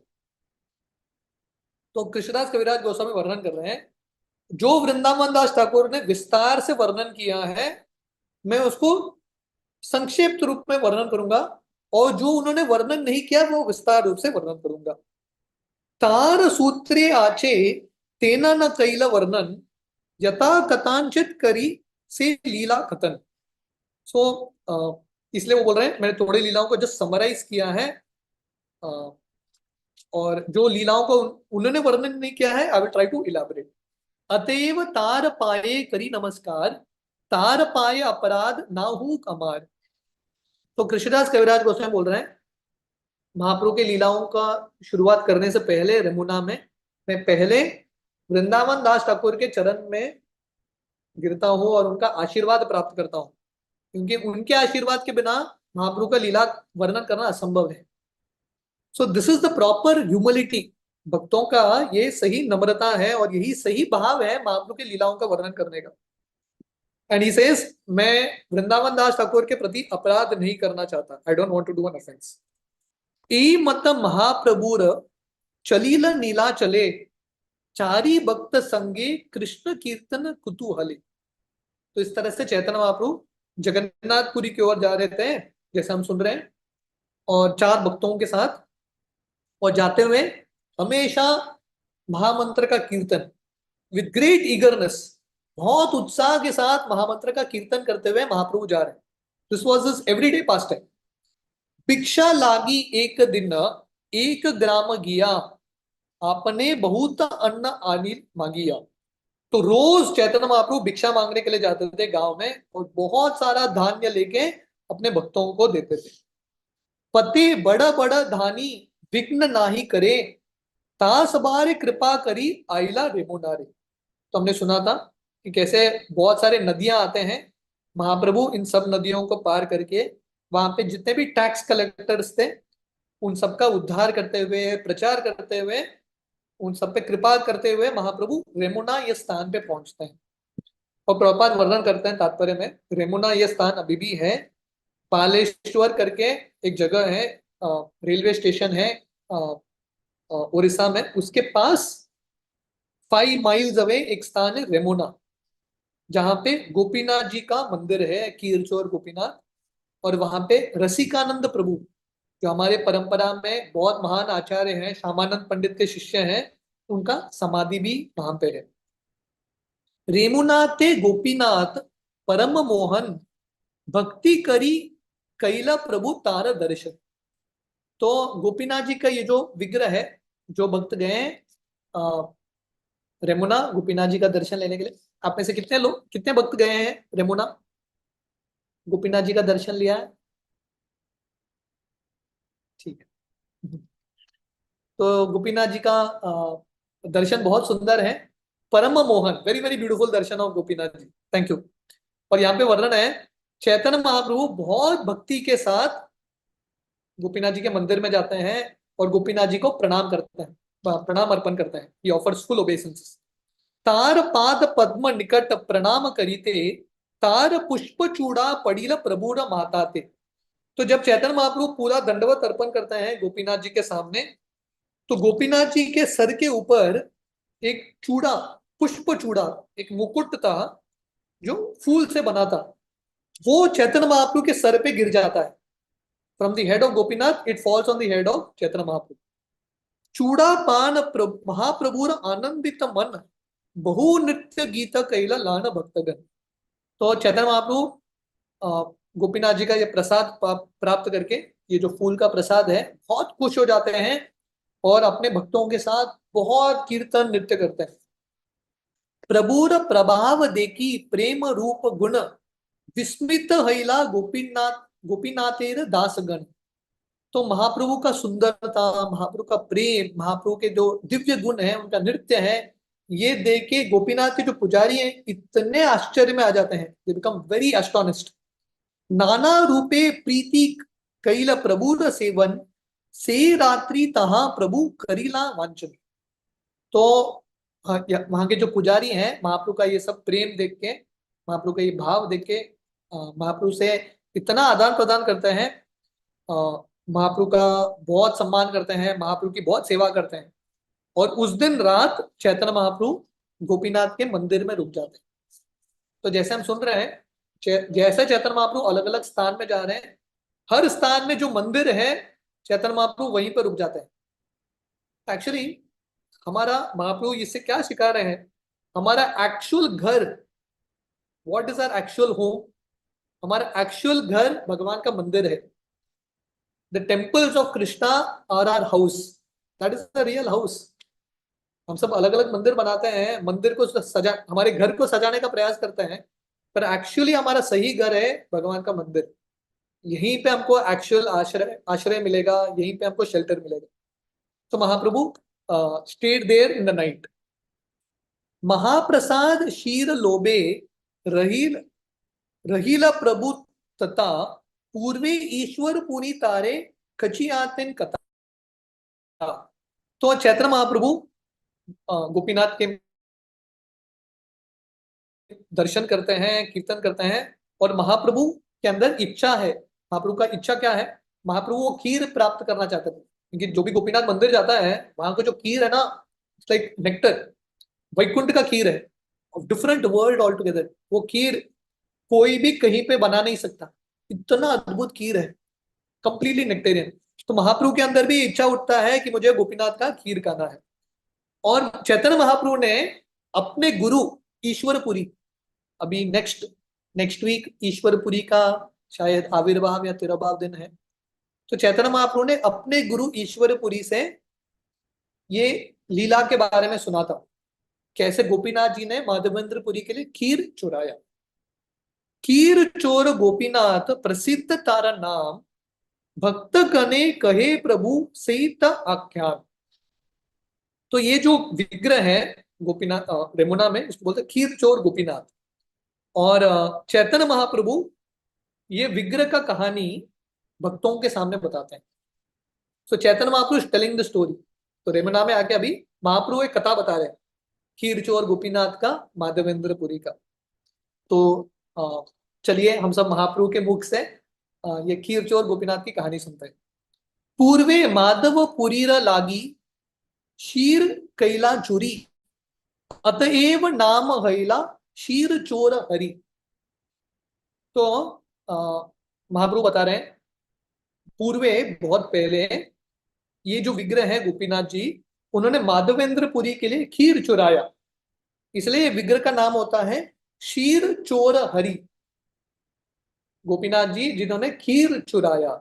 तो कृष्णदास कविराज गोस्वामी वर्णन कर रहे हैं जो वृंदावन दास ठाकुर ने विस्तार से वर्णन किया है मैं उसको संक्षिप्त रूप में वर्णन करूंगा, और जो उन्होंने वर्णन नहीं किया वो विस्तार रूप से वर्णन करूंगा। तार सूत्रे आचे तेना न कैला वर्णन, यथा कथांचित करी से लीला कथन। सो इसलिए वो बोल रहे हैं मैंने थोड़ी लीलाओं को जस्ट समराइज किया है और जो लीलाओं को उन्होंने वर्णन नहीं किया है I will try to elaborate. अतएव तार पाए करी नमस्कार, तार पाए अपराध ना हूं कमार। तो कृष्णदास कविराज गोस्वामी बोल रहे हैं महाप्रभु के लीलाओं का शुरुआत करने से पहले रमुना में मैं पहले वृंदावन दास ठाकुर के चरण में गिरता हूं और उनका आशीर्वाद प्राप्त करता हूं, क्योंकि उनके आशीर्वाद के बिना महाप्रभु का लीला वर्णन करना असंभव है। So this is the proper humility, भक्तों का ये सही नम्रता है और यही सही भाव है महाप्रभु के लीलाओं का वर्णन करने का। एंड ही सेज मैं वृंदावन दास ठाकुर के प्रति अपराध नहीं करना चाहता, I don't want to do an offense. ई मत महाप्रभुर चलील नीला चले, चारी भक्त संगे कृष्ण कीर्तन कुतूहले। तो इस तरह से चैतन्य महाप्रभु जगन्नाथपुरी की ओर जा रहे थे जैसे हम सुन रहे हैं, और चार भक्तों के साथ, और जाते हुए हमेशा महामंत्र का कीर्तन विद ग्रेट ईगरनेस, बहुत उत्साह के साथ महामंत्र का कीर्तन करते हुए महाप्रभु जा रहे हैं। This was his everyday past time. भिक्षा लागी एक दिन एक ग्राम गिया, आपने बहुत अन्न अनिल मांगिया। तो रोज चैतन्य महाप्रभु भिक्षा मांगने के लिए जाते थे गांव में और बहुत सारा धान्य लेके अपने भक्तों को देते थे। पति बड़ा बड़ा धानी विघ्न नाही करे, तास बारे कृपा करी आइला रेमुनारे। तो हमने सुना था कि कैसे बहुत सारे नदियां आते हैं, महाप्रभु इन सब नदियों को पार करके वहां पे जितने भी टैक्स कलेक्टर्स थे उन सबका उद्धार करते हुए, प्रचार करते हुए, उन सब पे कृपा करते हुए महाप्रभु रेमुना ये स्थान पे पहुंचते हैं। और प्रभुपाद वर्णन करते हैं तात्पर्य में, रेमुना ये स्थान अभी भी है, पालेश्वर करके एक जगह है, रेलवे स्टेशन है उड़ीसा में, उसके पास 5 माइल्स अवे एक स्थान है रेमुना। जहाँ पे गोपीनाथ जी का मंदिर है, कीरचोर गोपीनाथ। और वहां पे रसिकानंद प्रभु, जो हमारे परंपरा में बहुत महान आचार्य हैं, श्यामानंद पंडित के शिष्य हैं, उनका समाधि भी वहां पे है। रेमुनाथे गोपीनाथ परम मोहन भक्ति करी कैला प्रभु तार दर्शन। तो गोपीनाथ जी का ये जो विग्रह है, जो भक्त गए हैं रेमुना गोपीनाथ जी का दर्शन लेने के लिए, आप में से कितने लोग, कितने भक्त गए हैं रेमुना गोपीनाथ जी का दर्शन लिया है? ठीक है। तो गोपीनाथ जी का दर्शन बहुत सुंदर है। परम मोहन, very very beautiful darshan of Gopinath ji, thank you. और यहाँ पे वर्णन है, चैतन्य महाप्रभु बहुत भक्ति के साथ गोपीनाथ जी के मंदिर में जाते हैं और गोपीनाथ जी को प्रणाम करते हैं, प्रणाम अर्पण करते हैं। ही ऑफर्स फुल ओबेसेंस। तार पाद पद्म निकट प्रणाम करीते, तार पुष्प चूड़ा पड़ील प्रभुर माताते। तो जब चैतन्य महाप्रभु पूरा दंडवत अर्पण करते हैं गोपीनाथ जी के सामने, तो गोपीनाथ जी के सर के ऊपर एक चूड़ा, पुष्प चूड़ा, एक मुकुट था जो फूल से बना था, वो चैतन्य महाप्रभु के सर पे गिर जाता है। From the head of Gopinath it falls on the head of Chaitanya Mahaprabhu. चूड़ा पान महाप्रभुर आनंदित मन, बहु नृत्य गीत कैला लान भक्तगण। तो चैतन्य महाप्रभु गोपीनाथ जी का ये प्रसाद प्राप्त करके, ये जो फूल का प्रसाद है, बहुत खुश हो जाते हैं और अपने भक्तों के साथ बहुत कीर्तन नृत्य करते हैं। प्रभुर प्रभाव देखी प्रेम रूप गुण, विस्मित हैला गोपीनाथेर दासगण। तो महाप्रभु का सुंदरता, महाप्रभु का प्रेम, महाप्रभु के जो दिव्य गुण है, उनका नृत्य है, ये देख के गोपीनाथ के जो पुजारी हैं इतने आश्चर्य में आ जाते हैं, they become very astonished. Nana RuPay Preeti cal प्रभुर seven, से रात्रि तहा प्रभु करीला वांचन। तो वहां के जो पुजारी हैं, महाप्रभु का ये सब प्रेम देख के, महाप्रभु का ये भाव देख के महाप्रभु से इतना आदान प्रदान करते हैं, महाप्रभु का बहुत सम्मान करते हैं, महाप्रभु की बहुत सेवा करते हैं। और उस दिन रात चैतन्य महाप्रभु गोपीनाथ के मंदिर में रुक जाते हैं। तो जैसे हम सुन रहे हैं, जैसे चैतन्य महाप्रभु अलग अलग स्थान में जा रहे हैं, हर स्थान में जो मंदिर है चैतन्य महाप्रभु वहीं पर रुक जाते हैं। एक्चुअली हमारा महाप्रभु इससे क्या सिखा रहे हैं, हमारा एक्चुअल घर, what is our actual home, हमारा एक्चुअल घर भगवान का मंदिर है। The temples of Krishna are our house, that is the real house. हम सब अलग अलग मंदिर बनाते हैं, मंदिर को सजा, हमारे घर को सजाने का प्रयास करते हैं, पर एक्चुअली हमारा सही घर है भगवान का मंदिर। यहीं पे हमको एक्चुअल आश्रय मिलेगा, यहीं पे हमको शेल्टर मिलेगा। तो Mahaprabhu stayed there in the night. महाप्रसाद शीर लोबे रहीला प्रभु तथा, पूर्वे ईश्वर पुनी तारे खचियातिन कथा। तो चैतन्य महाप्रभु गोपीनाथ के दर्शन करते हैं, कीर्तन करते हैं, और महाप्रभु के अंदर इच्छा है। महाप्रभु का इच्छा क्या है, महाप्रभु वो खीर प्राप्त करना चाहते थे, क्योंकि जो भी गोपीनाथ मंदिर जाता है वहां को जो खीर है ना, इट्स लाइक नेक्टर, वैकुंठ का खीर है, of different world all together. वो खीर कोई भी कहीं पे बना नहीं सकता, इतना अद्भुत खीर है, कंप्लीटली नेक्टेरियन। तो महाप्रभु के अंदर भी इच्छा उठता है कि मुझे गोपीनाथ का खीर खाना है। और चैतन्य महाप्रभु ने अपने गुरु ईश्वरपुरी, अभी नेक्स्ट वीक ईश्वरपुरी का शायद आविर्भाव या तिरुभाव दिन है, तो चैतन्य महाप्रभु ने अपने गुरु ईश्वरपुरी से ये लीला के बारे में सुना था, कैसे गोपीनाथ जी ने माधवेंद्रपुरी के लिए खीर चुराया। खीर चोर गोपीनाथ प्रसिद्ध तारा नाम, भक्त गणे कहे प्रभु सहित आख्यान। तो ये जो विग्रह है गोपीनाथ रेमुना में, इसको बोलते खीर चोर गोपीनाथ। और चैतन्य महाप्रभु ये विग्रह का कहानी भक्तों के सामने बताते हैं। सो Chaitanya Mahaprabhu telling the story. तो रेमुना में आके अभी महाप्रभु एक कथा बता रहे हैं, खीर चोर गोपीनाथ का, माधवेंद्रपुरी का। तो चलिए हम सब महाप्रभु के मुख से ये खीर चोर गोपीनाथ की कहानी सुनते हैं। पूर्वे माधव पुरीर लागी, शीर कैला चुरी, अतएव नाम हैला क्षीर चोर हरि। तो महाप्रभु बता रहे हैं पूर्वे बहुत पहले ये जो विग्रह है गोपीनाथ जी, उन्होंने माधवेंद्रपुरी के लिए खीर चुराया, इसलिए विग्रह का नाम होता है क्षीर चोर हरि। गोपीनाथ जी जिन्होंने खीर चुराया।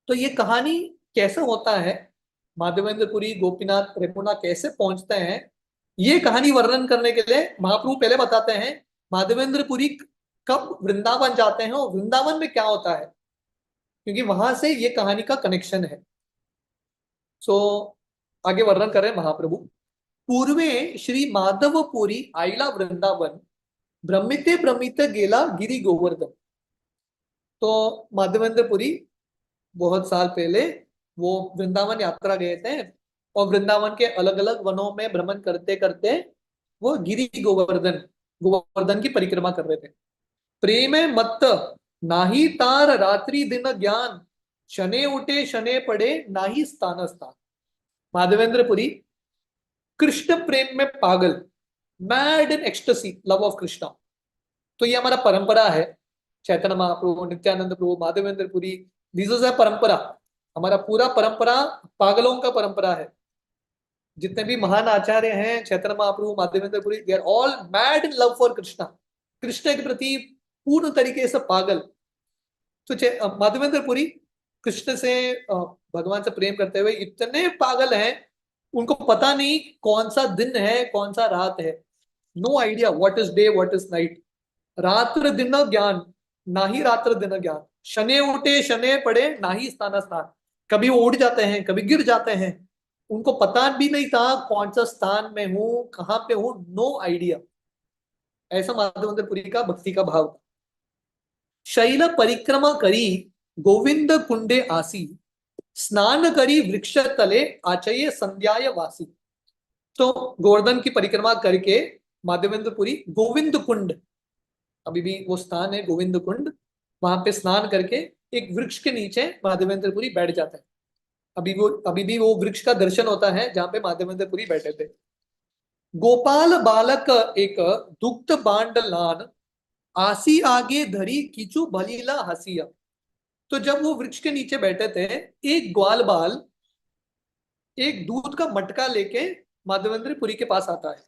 तो ये कहानी कैसे होता है, माधवेंद्रपुरी गोपीनाथ रेपुना कैसे पहुंचते हैं, ये कहानी वर्णन करने के लिए महाप्रभु पहले बताते हैं माधवेंद्रपुरी कब वृंदावन जाते हैं और वृंदावन में क्या होता है, क्योंकि वहां से ये कहानी का कनेक्शन है। सो आगे वर्णन कर रहे हैं महाप्रभु। पूर्वे श्री माधवपुरी आईला वृंदावन, भ्रमिते भ्रमित गेला गिरी गोवर्धन। तो माधवेंद्रपुरी बहुत साल पहले वो वृंदावन यात्रा गए थे और वृंदावन के अलग अलग वनों में भ्रमण करते करते वो गिरी गोवर्धन की परिक्रमा कर रहे थे। प्रेम मत नाही तार रात्रि दिन ज्ञान, शने उठे शने पड़े नाही स्थान स्थान। माधवेंद्रपुरी कृष्ण प्रेम में पागल, mad in ecstasy, love of Krishna. तो ये हमारा परंपरा है, चैतन्य महाप्रभु, नित्यानंद प्रभु, माधवेंद्रपुरी, दिस इज अ परंपरा। हमारा पूरा परंपरा पागलों का परंपरा है। जितने भी महान आचार्य हैं, Chaitanya Mahaprabhu, Madhavendra Puri, they are all mad in love for Krishna, Krishna के प्रति पूर्ण तरीके से पागल। तो माधवेंद्रपुरी कृष्ण से, भगवान से प्रेम करते हुए इतने पागल हैं, उनको पता नहीं कौन सा दिन है कौन सा रात है। No idea what is day what is night. रात्र दिन ज्ञान, ना ही रात्र दिन ज्ञान। शने उठे शने पड़े, ना ही स्थान स्थान। कभी वो उड़ जाते हैं, कभी गिर जाते हैं, उनको पता भी नहीं था कौन सा स्थान में हूं, कहां पे हूं, नो आइडिया। ऐसा माधवेंद्रपुरी का भक्ति का भाव था। शैल परिक्रमा करी गोविंद कुंडे आसी, स्नान करी वृक्ष तले आचये संध्याय वासी। तो गोवर्धन की परिक्रमा करके माधवेंद्रपुरी गोविंद कुंड, अभी भी वो स्थान है गोविंद कुंड, वहां पे स्नान करके एक वृक्ष के नीचे माधवेंद्रपुरी बैठ जाता है। अभी भी वो वृक्ष का दर्शन होता है जहां पे माधवेंद्रपुरी बैठे थे। गोपाल बालक एक दुग्ध बांड लान, आसी आगे धरी कीचू भलीला हसिया। तो जब वो वृक्ष के नीचे बैठे थे, एक ग्वाल बाल एक दूध का मटका लेके माधवेंद्रपुरी के पास आता है।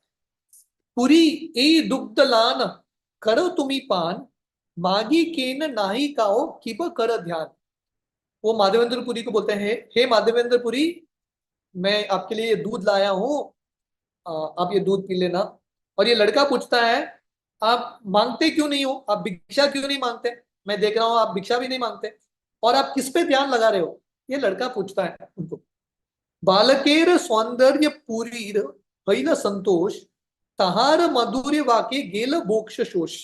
पुरी ए दुग्ध लान करो तुम्ही पान, मागी केन नाही काओ किब कर ध्यान। वो माधवेंद्रपुरी को बोलते हैं, हे माधवेंद्रपुरी, मैं आपके लिए दूध लाया हूं, आप ये दूध पी लेना। और ये लड़का पूछता है, आप मांगते क्यों नहीं हो, आप भिक्षा क्यों नहीं मांगते, मैं देख रहा हूं आप भिक्षा भी नहीं मांगते, और आप किस पे ध्यान लगा रहे हो, ये लड़का पूछता है उनको। बालकेर सौंदर्य पूरीर हैल संतोष, तहार मधुर्य वाके गेल मोक्ष शोष।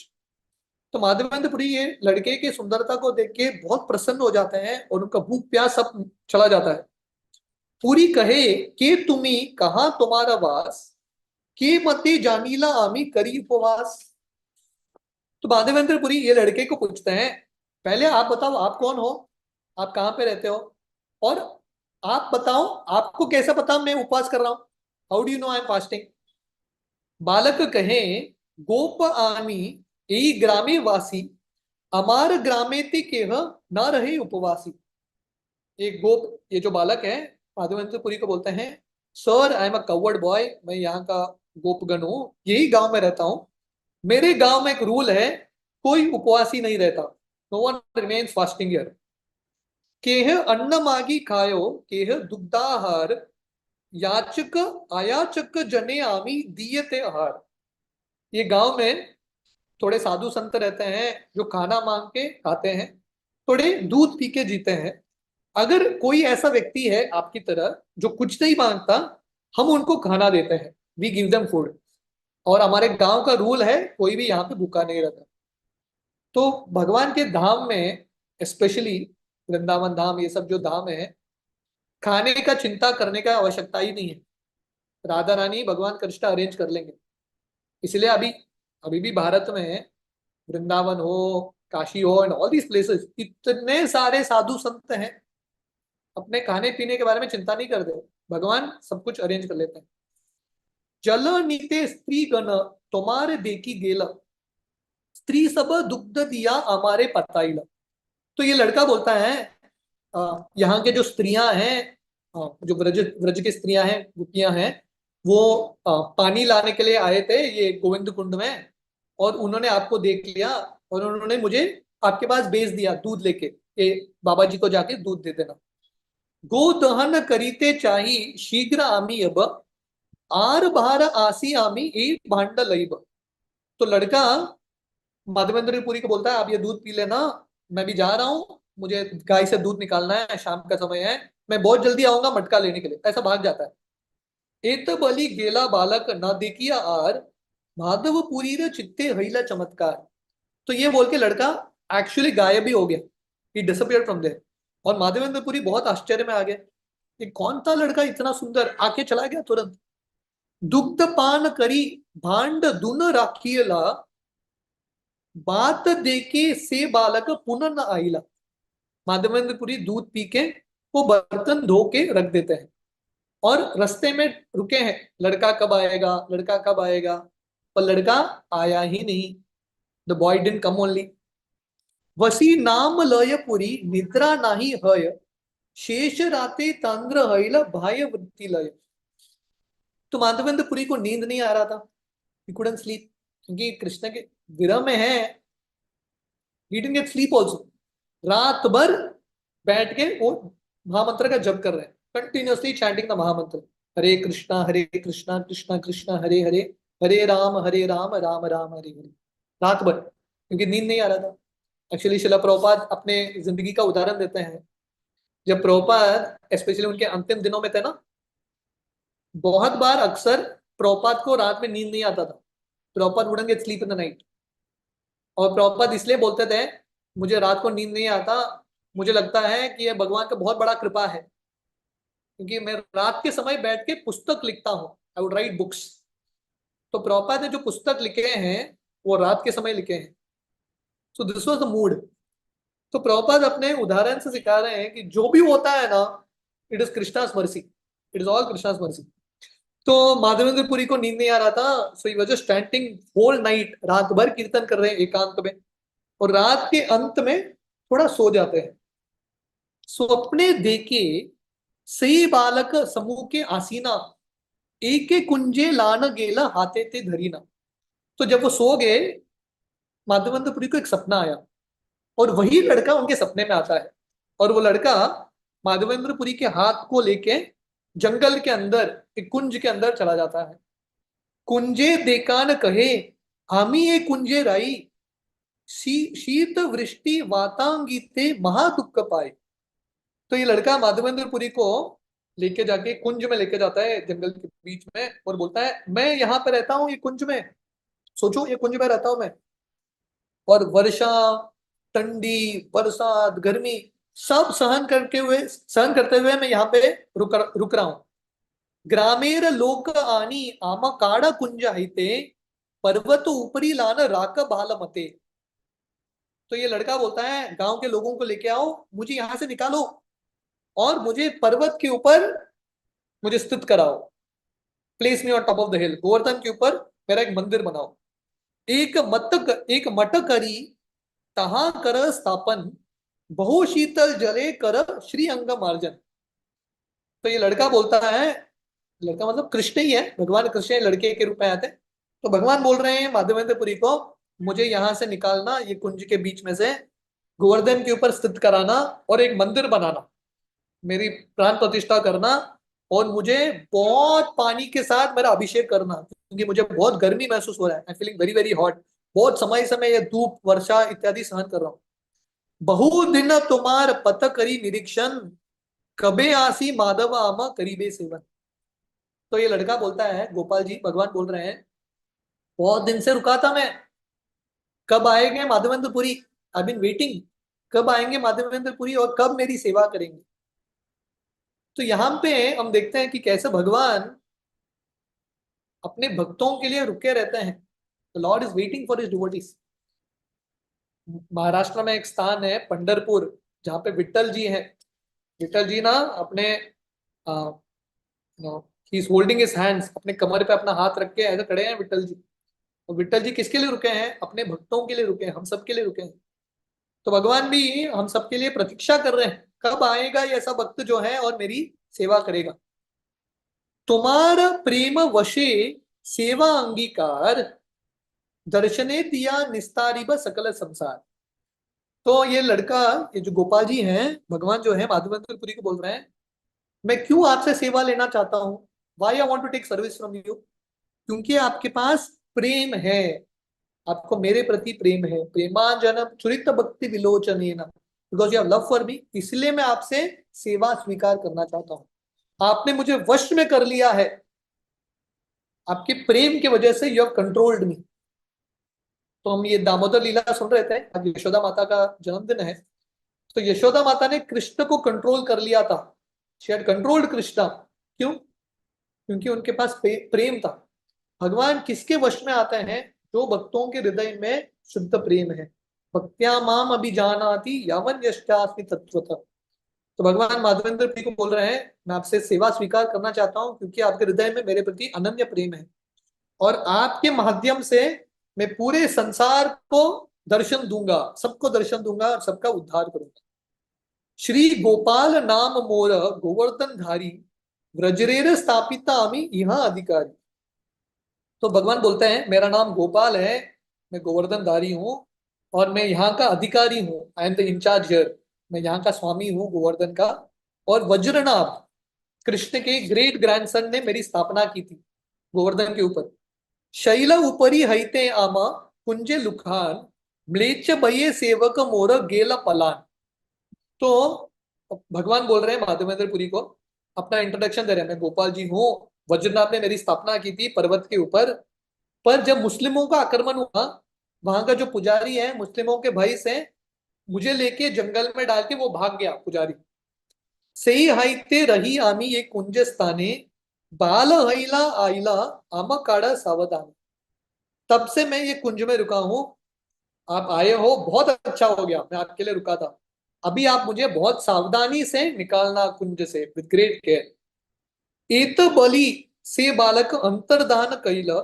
तो माधवेंद्रपुरी ये लड़के की सुंदरता को देख के बहुत प्रसन्न हो जाते हैं और उनका भूख प्यास सब चला जाता है। पूरी कहे के तुम्ही कहा तुम्हारा वास, के मते जानीला आमी करी उपवास। तो माधवेंद्रपुरी ये लड़के को पूछते हैं, पहले आप बताओ आप कौन हो, आप कहाँ पे रहते हो, और आप बताओ आपको कैसा पता मैं उपवास कर रहा हूं, how do you know I am fasting. बालक कहे गोप आमी यही ग्रामे वासी, अमार ग्रामे ते केह न रहे उपवासी। एक गोप, ये जो बालक है माधवेंद्रपुरी को बोलते हैं, sir I am a covered boy, मैं यहाँ का गोपगण हूँ, यही गांव में रहता हूँ, मेरे गांव में एक रूल है, कोई उपवासी नहीं रहता, no one remains fasting here. केह अन्न मागी खायो केह दुग्धाहार, याचक आयाचक जने आमी दियते आहार। ये गांव में थोड़े साधु संत रहते हैं जो खाना मांग के खाते हैं, थोड़े दूध पी के जीते हैं। अगर कोई ऐसा व्यक्ति है आपकी तरह जो कुछ नहीं मांगता, हम उनको खाना देते हैं, वी गिव देम फूड। और हमारे गांव का रूल है कोई भी यहाँ पे भूखा नहीं रहता। तो भगवान के धाम में, स्पेशली वृंदावन धाम, ये सब जो धाम है, खाने का चिंता करने का आवश्यकता ही नहीं है, राधा रानी भगवान कृष्ण अरेंज कर लेंगे। इसलिए अभी भी भारत में वृंदावन हो, काशी हो, एंड ऑल दीज प्लेसेस, इतने सारे साधु संत हैं, अपने खाने पीने के बारे में चिंता नहीं करते, भगवान सब कुछ अरेंज कर लेते हैं। जल नीते स्त्री गण तुम्हारे देखी गेला, स्त्री सब दुग्ध दिया हमारे पताइला। तो ये लड़का बोलता है यहाँ के जो स्त्रियां हैं, जो ब्रज ब्रज की स्त्रियां हैं, गोपियां हैं, वो पानी लाने के लिए आए थे ये गोविंद कुंड में, और उन्होंने आपको देख लिया और उन्होंने मुझे आपके पास भेज दिया दूध लेके कि बाबा जी को जाके दूध दे देना। गो दहन करीते चाही शीघ्र आमी अब, आर बार आसी आमी एक भांड लईब। तो लड़का माधवेंद्र पुरी को बोलता है आप ये दूध पी लेना, मैं भी जा रहा हूँ, मुझे गाय से दूध निकालना है, शाम का समय है, मैं बहुत जल्दी आऊंगा मटका लेने के लिए। ऐसा भाग जाता है। एत बलि गेला बालक ना देखिया आर, माधव पुरी रे चित्ते हईला चमत्कार। तो ये बोल के लड़का एक्चुअली गायब ही हो गया, ही डिसअपियर्ड फ्रॉम देयर। और माधवेंद्र पुरी बहुत आश्चर्य में आ गया, ये कौन था लड़का इतना सुंदर, आके चला गया तुरंत। दुग्ध पान करी भांड दुन राखियला, बात देके से बालक पुनः न आईला। माधवेंद्रपुरी दूध पी के वो बर्तन धो के रख देते हैं और रास्ते में रुके हैं, लड़का कब आएगा, लड़का कब आएगा, पर लड़का आया ही नहीं। The boy didn't come only. वसी नाम लय पुरी निद्रा नाही हय, शेष राते तंद्र हईल भाय वृत्ति लय। तो माधवेंद्रपुरी को नींद नहीं आ रहा था, he couldn't sleep, क्योंकि कृष्ण के विरह में है। he didn't get sleep also। रात भर बैठ के वो महामंत्र का जप कर रहे हैं, कंटिन्यूअसली चैंटिंग द महामंत्र, हरे कृष्णा कृष्णा कृष्णा हरे हरे, हरे राम राम राम हरे हरे, रात भर, क्योंकि नींद नहीं आ रहा था। एक्चुअली शिला प्रभुपाद अपने जिंदगी का उदाहरण देते हैं। जब प्रभुपाद स्पेशली उनके अंतिम दिनों में थे ना, बहुत बार अक्सर प्रभुपाद को रात में नींद नहीं आता था। Prabhupada wouldn't get sleep in the night. और प्रभुपाद इसलिए बोलते थे मुझे रात को नींद नहीं आता, मुझे लगता है कि यह भगवान का बहुत बड़ा कृपा है, क्योंकि मैं रात के समय बैठ के पुस्तक लिखता हूँ, आई वुड राइट बुक्स। तो प्रभुपाद ने जो पुस्तक लिखे हैं वो रात के समय लिखे हैं। So this was the mood. तो प्रभुपाद अपने उदाहरण से सिखा रहे हैं कि जो भी होता है ना, it is Krishna's mercy, it is all Krishna's mercy. तो माधवेंद्र पुरी को नींद नहीं आ रहा था, so he was just standing whole night, रात भर कीर्तन कर रहे हैं एकांत में, और रात के अंत में थोड़ा सो जाते हैं। स्वप्ने देखे सही बालक समूह के आसीना, एक कुंजे लान गेला हाथे ते धरीना। तो जब वो सो गए, माधवेंद्रपुरी को एक सपना आया, और वही लड़का उनके सपने में आता है, और वो लड़का माधवेंद्रपुरी के हाथ को लेके जंगल के अंदर एक कुंज के अंदर चला जाता है। कुंजे देकान कहे हामी ये कुंजे राई, शीत वृष्टि वातांगीते महादुख पाए। तो ये लड़का माधवेंद्रपुरी को लेके जाके कुंज में लेके जाता है, जंगल के बीच में, और बोलता है मैं यहाँ पे रहता हूँ, ये कुंज में, सोचो ये कुंज में रहता हूं मैं, और वर्षा, ठंडी, बरसात, गर्मी सब सहन करते हुए मैं यहाँ पे रुक रहा हूं। ग्रामेर लोक आनी आमा काड़ा कुंज हिते, पर्वत ऊपरी लान राक बाल मते। तो ये लड़का बोलता है गांव के लोगों को लेके आओ, मुझे यहां से निकालो, और मुझे पर्वत के ऊपर मुझे स्थित कराओ, place me on top of the हिल, गोवर्धन के ऊपर मेरा एक मंदिर बनाओ। एक मठ करी तहा कर स्थापन, बहु शीतल जले कर श्री अंग मार्जन। तो ये लड़का बोलता है, लड़का मतलब कृष्ण ही है, भगवान कृष्ण लड़के के रूप में आते हैं। तो भगवान बोल रहे हैं माधवेंद्रपुरी को, मुझे यहां से निकालना, ये कुंज के बीच में से गोवर्धन के ऊपर स्थित कराना, और एक मंदिर बनाना, मेरी प्राण प्रतिष्ठा करना, और मुझे बहुत पानी के साथ मेरा अभिषेक करना, क्योंकि मुझे बहुत गर्मी महसूस हो रहा है, I feeling very very hot, बहुत समय से मैं ये धूप वर्षा इत्यादि सहन कर रहा हूँ। बहु दिन तुम्हार पथ करी निरीक्षण, कबे आसी माधव आमा करीबे सेवन। तो ये लड़का बोलता है, गोपाल जी भगवान बोल रहे हैं, बहुत दिन से रुका था मैं, कब आएंगे माधवेंद्रपुरी, आई बीन वेटिंग, कब आएंगे माधवेंद्रपुरी और कब मेरी सेवा करेंगे। तो यहाँ पे हम देखते हैं कि कैसे भगवान अपने भक्तों के लिए रुके रहते हैं। The lord is waiting for his devotees. Maharashtra में एक स्थान है पंढरपुर, जहाँ पे विट्ठल जी हैं। विट्ठल जी ना अपने he is holding his hands, अपने कमर पे अपना हाथ रख के ऐसे खड़े हैं विट्ठल जी। और विट्ठल जी किसके लिए रुके हैं? अपने भक्तों के लिए रुके हैं, हम सबके लिए रुके हैं। तो भगवान भी हम सबके लिए प्रतीक्षा कर रहे हैं, कब आएगा ये ऐसा भक्त जो है और मेरी सेवा करेगा। तुम्हारा प्रेम वशे सेवा अंगीकार, दर्शने दिया निस्तारिब सकल संसार। तो ये लड़का, ये जो गोपाल जी हैं, भगवान जो है माधवेंद्रपुरी को बोल रहे हैं, मैं क्यों आपसे सेवा लेना चाहता हूँ, why I want to take service from you, क्योंकि आपके पास प्रेम है, आपको मेरे प्रति प्रेम है। प्रेमाजनम चुरित भक्ति विलोचनेन, because you have love for me, इसलिए मैं आपसे सेवा स्वीकार करना चाहता हूँ। आपने मुझे वश में कर लिया है, आपके प्रेम की वजह से यू हैव कंट्रोल्ड मी। तो हम ये दामोदर लीला सुन रहे थे, आज यशोदा माता का जन्मदिन है। तो यशोदा माता ने कृष्ण को कंट्रोल कर लिया था, शी हैड कंट्रोल्ड कृष्ण। क्यों? क्योंकि उनके पास प्रेम था। भगवान किसके वश में आते हैं? जो भक्तों के हृदय में शुद्ध प्रेम है। भक्त्या माम अभिजानाति यावन यश्चास्मि तत्त्वतः। तो भगवान माधवेंद्र जी को बोल रहे हैं, मैं आपसे सेवा स्वीकार करना चाहता हूं क्योंकि आपके हृदय में मेरे प्रति अनन्य प्रेम है, और आपके माध्यम से मैं पूरे संसार को दर्शन दूंगा, सबको दर्शन दूंगा और सबका उद्धार करूंगा। श्री गोपाल नाम मोर गोवर्धन धारी, व्रजरेर स्थापिता अमी यहाँ अधिकारी। तो भगवान बोलते हैं मेरा नाम गोपाल है, मैं गोवर्धन धारी हूँ, और मैं यहाँ का अधिकारी हूँ, I am the in-charge here, मैं यहाँ का स्वामी हूँ गोवर्धन का। और वज्रनाभ कृष्ण के ग्रेट ग्रैंडसन ने मेरी स्थापना की थी गोवर्धन के ऊपर। शैल उपरी हईते आमा कुंजे लुखान, म्लेच्छ भये सेवक मोर गेला पलान। तो भगवान बोल रहे हैं माधवेंद्रपुरी को, अपना इंट्रोडक्शन दे रहे हैं, मैं गोपाल जी हूँ, वज्रनाभ ने मेरी स्थापना की थी पर्वत के ऊपर, पर जब मुस्लिमों का आक्रमण हुआ, वहां का जो पुजारी है मुस्लिमों के भय से मुझे लेके जंगल में डाल के वो भाग गया पुजारी। सही हाइते रही आमी ये कुंज स्थाने, बाल हईला आईला आम काड़ा सावधान। तब से मैं ये कुंज में रुका हूं, आप आए हो बहुत अच्छा हो गया, मैं आपके लिए रुका था, अभी आप मुझे बहुत सावधानी से निकालना कुंज से, विद ग्रेट केयर। एत बलि से बालक अंतर्धान कैला,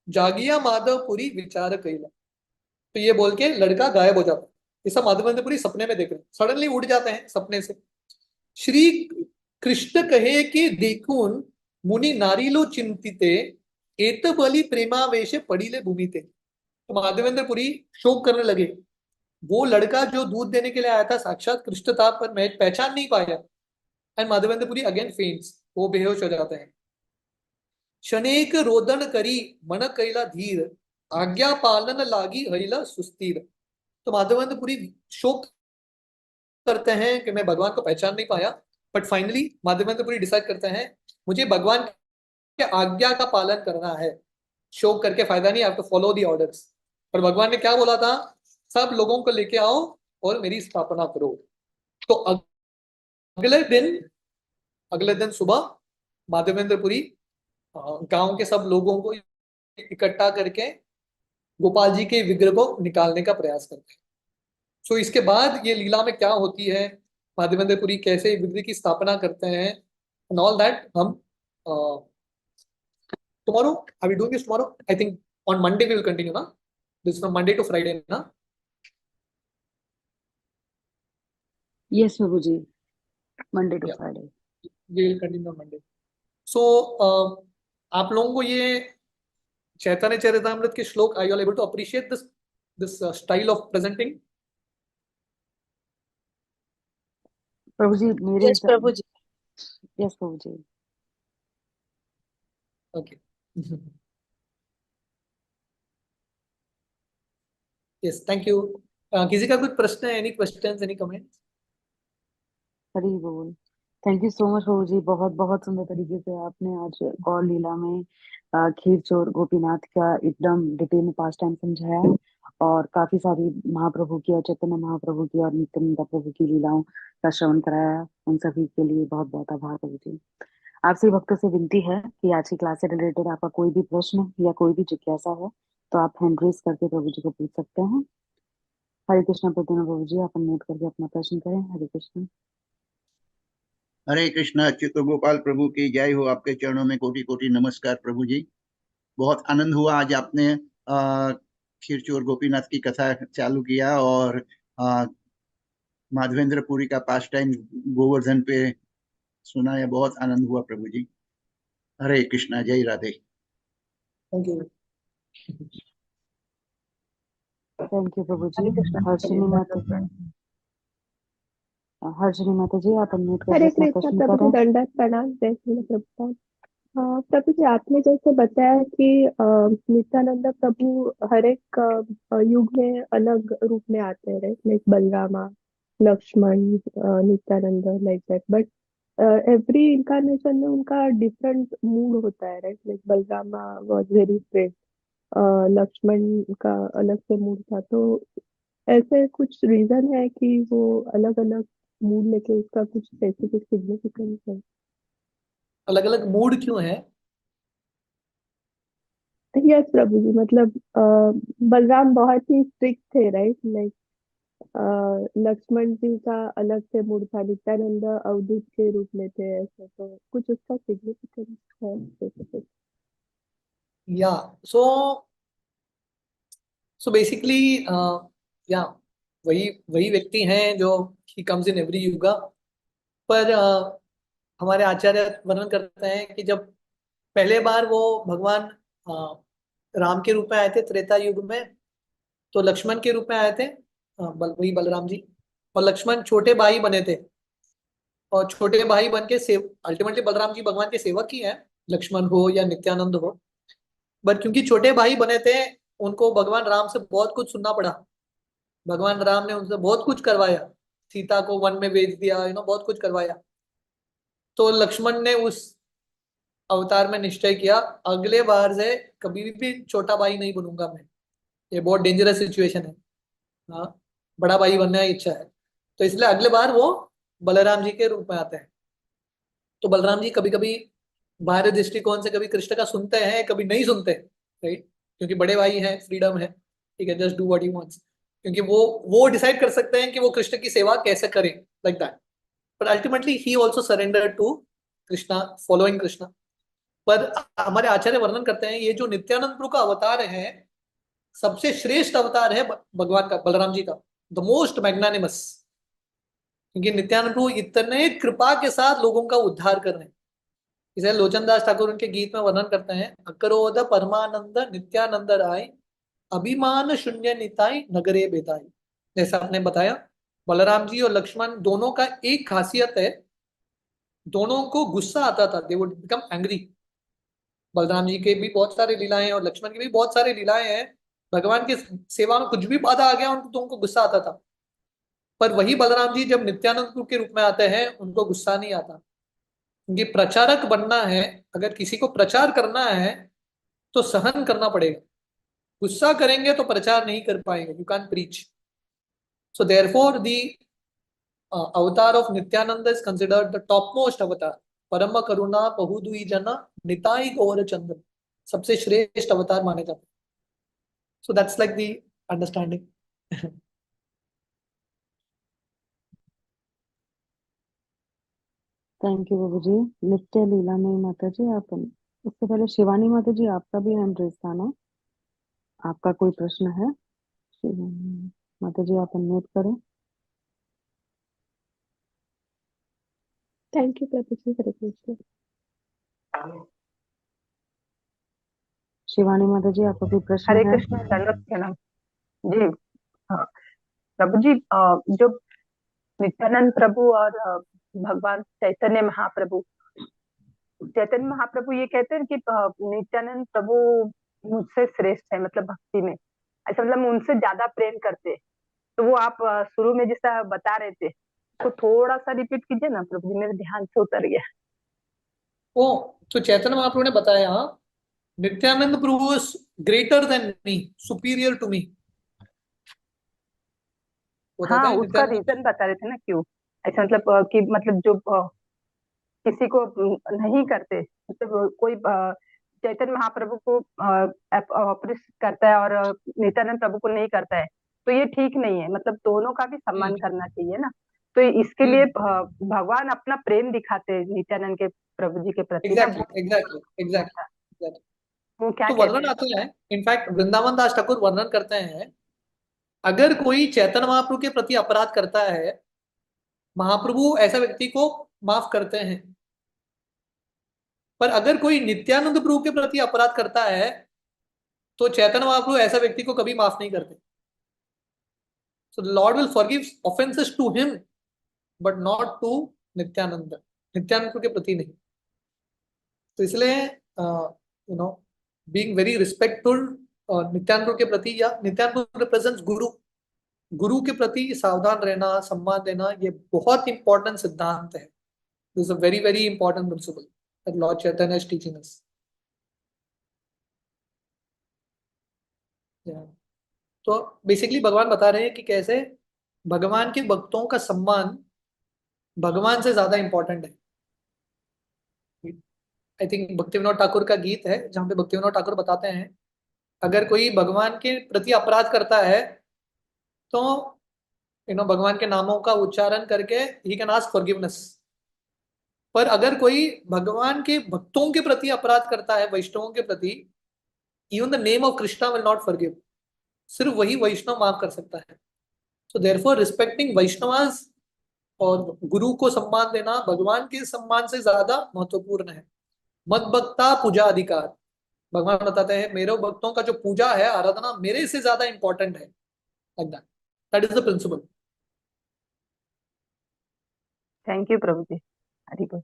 जागिया माधवपुरी विचार कैला। तो ये बोल के लड़का गायब हो जाता है। ये सब माधवेंद्रपुरी सपने में देख रहे हैं, सडनली उड़ जाते हैं सपने से। श्री कृष्ण कहे कि देखून मुनि नारीलो चिंतिते, एत बलि प्रेमावेश पड़ीले भूमिते। तो माधवेंद्रपुरी शोक करने लगे, वो लड़का जो दूध देने के लिए आया था साक्षात कृष्ण था, पर मैं पहचान नहीं पाया। एंड माधवेंद्रपुरी अगेन फेंट्स, वो बेहोश हो जाते हैं। शनेक रोदन करी मन कैला धीर, आज्ञा पालन लागी हईला सुस्तीर। तो माधवेंद्रपुरी शोक करते हैं कि मैं भगवान को पहचान नहीं पाया, बट फाइनली माधवेंद्रपुरी डिसाइड करते हैं मुझे भगवान के आज्ञा का पालन करना है, शोक करके फायदा नहीं, आपको फॉलो दी ऑर्डर्स। पर भगवान ने क्या बोला था? सब लोगों को लेके आओ और मेरी स्थापना करो। तो अगले दिन सुबह माधवेंद्रपुरी गांव के सब लोगों को इकट्ठा करके गोपाल जी के विग्रह को निकालने का प्रयास करते हैं। सो इसके बाद ये लीला में क्या होती है, माधवेंद्रपुरी कैसे विग्रह की स्थापना करते हैं, एंड ऑल दैट हम tomorrow, are we doing this tomorrow? I think on Monday we will continue, na? This is from Monday to Friday, na? Yes, Prabhu ji. Monday to Yeah. Friday. We will continue on Monday. So आप लोगों को ये चैतन्य चरितामृत के श्लोक, are you all able to appreciate this style of presenting? प्रभु जी मेरे yes Prabhu ji. Yes Prabhu ji. Okay. Yes, thank you. किसी का कुछ प्रश्न है? Any questions, any comments? हरी बोल। Thank you so much Prabhu ji, बहुत बहुत सुंदर तरीके से आपने आज गौर लीला में खीर चोर गोपीनाथ का एकदम डिटेल में पास टाइम समझाया है, और काफी सारी महाप्रभु की और चैतन्य महाप्रभु की और नित्यानंद प्रभु की लीलाओं का श्रवण कराया। उन सभी के लिए बहुत बहुत आभार प्रभु जी। आपसे भक्तों से विनती है कि आज की क्लास से रिलेटेड आपका कोई भी प्रश्न या कोई भी जिज्ञासा है तो आप हैंड रेज करके प्रभु जी को पूछ सकते हैं। हरे कृष्ण प्रभु जी, आप अनम्यूट करके अपना प्रश्न करें। हरे कृष्ण। हरे कृष्णा। अच्युत गोपाल प्रभु की जय हो। आपके चरणों में कोटि कोटि नमस्कार प्रभु जी। बहुत आनंद हुआ आज आपने खीरचोर गोपीनाथ की कथा चालू किया और माधवेंद्रपुरी का पास टाइम गोवर्धन पे सुनाया। बहुत आनंद हुआ प्रभु जी। हरे कृष्णा। जय Radhe. Thank you. Thank you प्रभु जी। हरे कृष्णा हर्षिनी माता, हर्षिनी माता जी आप अनम्यूट करके हरे अपना कृष्णा प्रश्न प्रभु जी, करें। दंडवत प्रणाम। जय श्री प्रभुपाद। प्रभु जी, आपने जैसे बताया कि नित्यानंद प्रभु हर एक युग में अलग रूप में आते हैं, like Balarama, Lakshman, Nityananda, like that. But every incarnation में उनका डिफरेंट मूड होता है, right? Like Balarama was very straight, Lakshman का अलग से मूड था। तो ऐसे कुछ रीजन है कि वो अलग अलग मूड लेके उसका कुछ स्पेसिफिक सिग्निफिकेंस है? अलग अलग मूड क्यों है? यस प्रभु जी, मतलब बलराम बहुत ही स्ट्रिक्ट थे, राइट? लाइक लक्ष्मण जी का अलग से मूड था, नित्यानंद अवधूत के रूप में थे, ऐसे तो कुछ उसका सिग्निफिकेंस है स्पेसिफिक? या सो सो बेसिकली या वही वही व्यक्ति हैं जो ही कम्स इन एवरी युगा। पर हमारे आचार्य वर्णन करते हैं कि जब पहले बार वो भगवान राम के रूप में आए थे त्रेता युग में, तो लक्ष्मण के रूप में आए थे, वही बलराम जी। और लक्ष्मण छोटे भाई बने थे, और छोटे भाई बन के सेव अल्टीमेटली बलराम जी भगवान के सेवक ही हैं, लक्ष्मण हो या नित्यानंद हो। बट क्योंकि छोटे भाई बने थे, उनको भगवान राम से बहुत कुछ सुनना पड़ा। भगवान राम ने उनसे बहुत कुछ करवाया, सीता को वन में भेज दिया, बहुत कुछ करवाया। तो लक्ष्मण ने उस अवतार में निश्चय किया, अगले बार से कभी भी छोटा भाई नहीं बनूंगा मैं। ये बहुत डेंजरस सिचुएशन है। हाँ, बड़ा भाई बनने की इच्छा है। तो इसलिए अगले बार वो बलराम जी के रूप में आते हैं। तो बलराम जी कभी कभी बाहरी दृष्टिकोण से कभी कृष्ण का सुनते हैं, कभी नहीं सुनते, राइट? क्योंकि बड़े भाई हैं, फ्रीडम है, ठीक है, just do what he wants. क्योंकि वो डिसाइड कर सकते हैं कि वो कृष्ण की सेवा कैसे करें, like that. But ultimately he also surrender to Krishna, following Krishna. पर हमारे आचार्य वर्णन करते हैं ये जो नित्यानंद प्रभु का अवतार है, सबसे श्रेष्ठ अवतार है भगवान का, बलराम जी का, द मोस्ट मैग्नानिमस। क्योंकि नित्यानंद प्रभु इतने कृपा के साथ लोगों का उद्धार कर रहे हैं। इसे लोचन दास ठाकुर उनके गीत में वर्णन करते हैं, अकरोध परमानंद नित्यानंद राय, अभिमान शून्य निताई नगरे बेताई। जैसा आपने बताया, बलराम जी और लक्ष्मण दोनों का एक खासियत है, दोनों को गुस्सा आता था, they would become angry. Balram ji के भी बहुत सारे लीलाएं हैं और लक्ष्मण की भी बहुत सारे लीलाएं हैं। भगवान की सेवा में कुछ भी बाधा आ गया उनको, तो उनको गुस्सा आता था। पर वही बलराम जी जब नित्यानंद के रूप में आते हैं, उनको गुस्सा नहीं आता। क्योंकि प्रचारक बनना है, अगर किसी को प्रचार करना है तो सहन करना पड़ेगा। गुस्सा करेंगे तो प्रचार नहीं कर पाएंगे, you can preach. So therefore the avatar of Nityananda is considered the top most avatar. परम करुणा बहुदुई जना निताई गौर चंद्र, सबसे श्रेष्ठ अवतार माने जाते हैं। So that's like the understanding. Thank you प्रभु जी। नित्य लीला में माता जी आप, उससे पहले शिवानी माता जी आपका भी हैंड रेज था ना, आपका कोई प्रश्न है? शिवानी माता जी आप अनम्यूट करें। थैंक यू प्रभु जी। हरे कृष्ण। शिवानी माता जी आपका कोई प्रश्न हरे है? कृष्ण, दंडवत प्रणाम जी। हाँ प्रभु जी, जो नित्यानंद प्रभु और भगवान चैतन्य महाप्रभु ये कहते हैं कि नित्यानंद प्रभु मुझसे श्रेष्ठ है, मतलब भक्ति में, ऐसा मतलब उनसे ज्यादा प्रेम करते हैं। तो वो आप शुरू में जैसा बता रहे थे, तो थोड़ा सा रिपीट कीजिए ना प्रभु जी, मेरे ध्यान से उतर गया। वो तो चैतन्य महाप्रभु ने बताया, Nityananda Prabhu is greater than me, superior to me. बताते हाँ, हैं उसका नित्यानंद। रीजन बता रहे थे ना, क्यों ऐसा, मतलब कि मतलब जो किसी को नहीं करते, मतलब कोई चैतन्य महाप्रभु को अप्रिश करता है और नित्यानंद प्रभु को नहीं करता है, तो ये ठीक नहीं है। मतलब दोनों का भी सम्मान करना चाहिए ना। तो इसके लिए भगवान अपना प्रेम दिखाते हैं नित्यानंद के प्रभु जी के प्रति ना। एग्जैक्टली वो क्या तो कहते वर्णन हैं? आते हैं, इनफैक्ट वृंदावन दास ठाकुर वर्णन करते हैं, अगर कोई चैतन्य महाप्रभु के प्रति अपराध करता है, महाप्रभु ऐसा व्यक्ति को माफ करते हैं, पर अगर कोई नित्यानंद प्रभु के प्रति अपराध करता है तो चैतन्य महाप्रभु ऐसा व्यक्ति को कभी माफ नहीं करते। So the lord will forgive offences to him but not to Nityananda, Nityananda के प्रति नहीं। तो इसलिए you know being very respectful Nityananda के प्रति, या नित्यानंद रिप्रेजेंट्स गुरु, गुरु के प्रति सावधान रहना, सम्मान देना, ये बहुत इंपॉर्टेंट सिद्धांत है। This is a very very important principle that Lord Chaitanya is teaching us. तो बेसिकली भगवान बता रहे हैं कि कैसे भगवान के भक्तों का सम्मान भगवान से ज्यादा इंपॉर्टेंट है। आई थिंक भक्ति विनोद ठाकुर का गीत है जहां पे भक्ति विनोद ठाकुर बताते हैं, अगर कोई भगवान के प्रति अपराध करता है तो भगवान के नामों का उच्चारण करके ही कैन आस्क फॉरगिवनेस, पर अगर कोई भगवान के भक्तों के प्रति अपराध करता है, वैष्णवों के प्रति, even the name of Krishna will not forgive, सिर्फ वही वैष्णव माफ कर सकता है। सो देयरफॉर रिस्पेक्टिंग वैष्णवास और गुरु को सम्मान देना भगवान के सम्मान से ज्यादा महत्वपूर्ण है। मत भक्ता पूजा अधिकार, भगवान बताते हैं मेरे भक्तों का जो पूजा है, आराधना मेरे से ज्यादा इंपॉर्टेंट है। Like that is the principle. Thank you प्रभु जी, हरि बोल।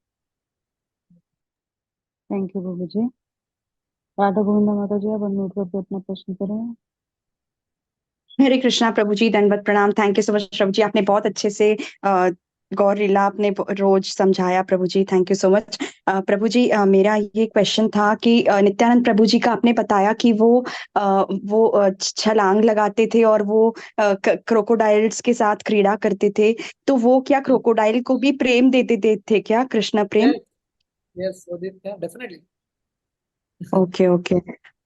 थैंक यू प्रभु जी। राधा गोविंदा माता जी, आप अनम्यूट करके अपना प्रश्न करें। हरे कृष्णा प्रभु जी, दंडवत प्रणाम। Thank you so much Prabhu जी, आपने बहुत अच्छे से गौर लीला आपने रोज समझाया प्रभु ji, thank you so much. Prabhu जी मेरा ये क्वेश्चन था कि नित्यानंद प्रभु जी का आपने बताया कि वो छलांग लगाते थे और वो क्रोकोडाइल्स के साथ क्रीड़ा करते थे, तो वो क्या क्रोकोडाइल को भी प्रेम देते थे क्या, कृष्ण प्रेम? Yes definitely. Okay okay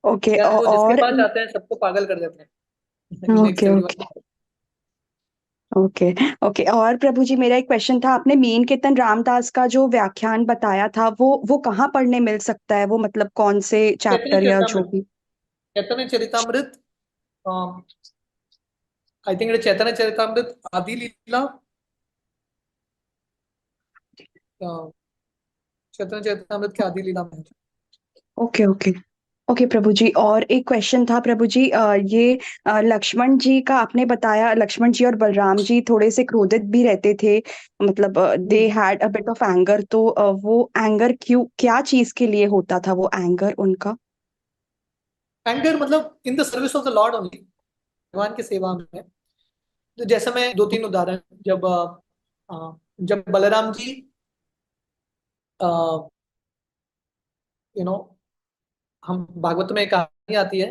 okay. वो जिसके और पास जाते हैं सबको पागल कर देते हैं। Okay okay okay okay. और प्रभु जी मेरा एक क्वेश्चन था, आपने मीन कीर्तन रामदास का जो व्याख्यान बताया था वो कहाँ पढ़ने मिल सकता है, वो मतलब कौन से चैप्टर या जो भी? चैतन्य चरितामृत, आई थिंक चैतन्य चरितामृत आदि लीला, चैतन्य चरितामृत के आदि लीला में। ओके ओके ओके प्रभु जी। और एक क्वेश्चन था प्रभु जी, ये लक्ष्मण जी का आपने बताया, लक्ष्मण जी और बलराम जी थोड़े से क्रोधित भी रहते थे, मतलब they had a bit of anger, तो वो एंगर क्यों, क्या चीज के लिए होता था वो एंगर उनका? एंगर मतलब in the service of the Lord only, भगवान की सेवा में। तो जैसे मैं 2-3 उदाहरण, जब बलराम जी हम भागवत में एक कहानी आती है,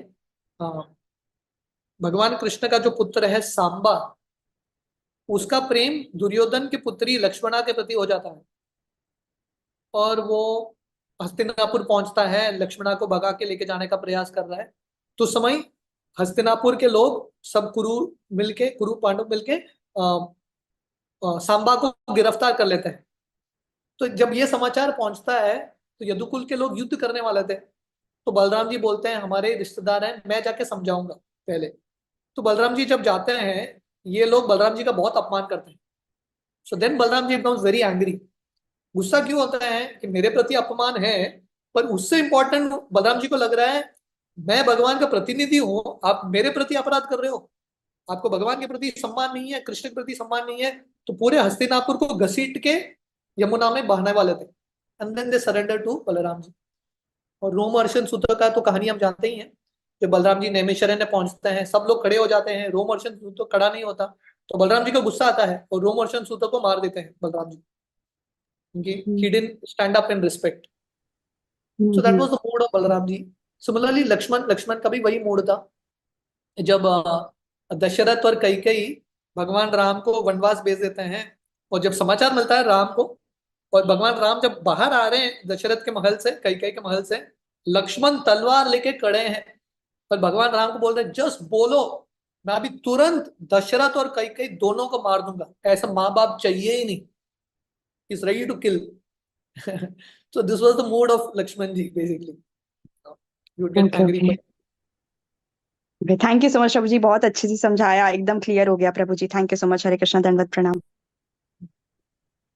भगवान कृष्ण का जो पुत्र है सांबा, उसका प्रेम दुर्योधन की पुत्री लक्ष्मणा के प्रति हो जाता है और वो हस्तिनापुर पहुंचता है, लक्ष्मणा को भगा के लेके जाने का प्रयास कर रहा है। तो समय हस्तिनापुर के लोग सब कुरु पांडव मिलके सांबा को गिरफ्तार कर लेते हैं। तो जब ये समाचार पहुंचता है तो यदुकुल के लोग युद्ध करने वाले थे, तो बलराम जी बोलते हैं हमारे रिश्तेदार हैं, मैं जाके समझाऊंगा पहले। तो बलराम जी जब जाते हैं, ये लोग बलराम जी का बहुत अपमान करते हैं। So then Balram ji becomes very angry. गुस्सा क्यों होता है कि मेरे प्रति अपमान है, पर उससे इंपॉर्टेंट बलराम जी को लग रहा है मैं भगवान का प्रतिनिधि हूं, आप मेरे प्रति अपराध कर रहे हो, आपको भगवान के प्रति सम्मान नहीं है, कृष्ण के प्रति सम्मान नहीं है। तो पूरे हस्तिनापुर को घसीट के यमुना में बहाने वाले थे। And then they surrender to Balram ji. और रोमहर्षण सूत्र का तो कहानी हम जानते ही हैं, जब बलराम जी नैमिषारण्य पहुंचते हैं, सब लोग खड़े हो जाते हैं, रोमहर्षण सूत्र खड़ा नहीं होता, तो बलराम जी को गुस्सा आता है और रोमहर्षण सूत्र को मार देते हैं बलराम जी, क्योंकि he didn't stand up in respect. So that was the mood of Balram ji. Similarly Lakshman का भी वही मूड था। जब दशरथ और कैकेयी भगवान राम को वनवास भेज देते हैं, और जब समाचार मिलता है राम को, और भगवान राम जब बाहर आ रहे हैं दशरथ के महल से, कैकेयी के महल से, लक्ष्मण तलवार लेके खड़े हैं, पर भगवान राम को बोल रहे जस्ट बोलो मैं अभी तुरंत दशरथ और कैकेयी दोनों को मार दूंगा, ऐसा माँ बाप चाहिए ही नहीं, is ready to kill. So this was the mood of Lakshman ji basically. He would get angry. Thank you so much Prabhu ji, बहुत अच्छे से समझाया, एकदम क्लियर हो गया Prabhu ji. Thank you so much. Hare Krishna, दंडवत प्रणाम।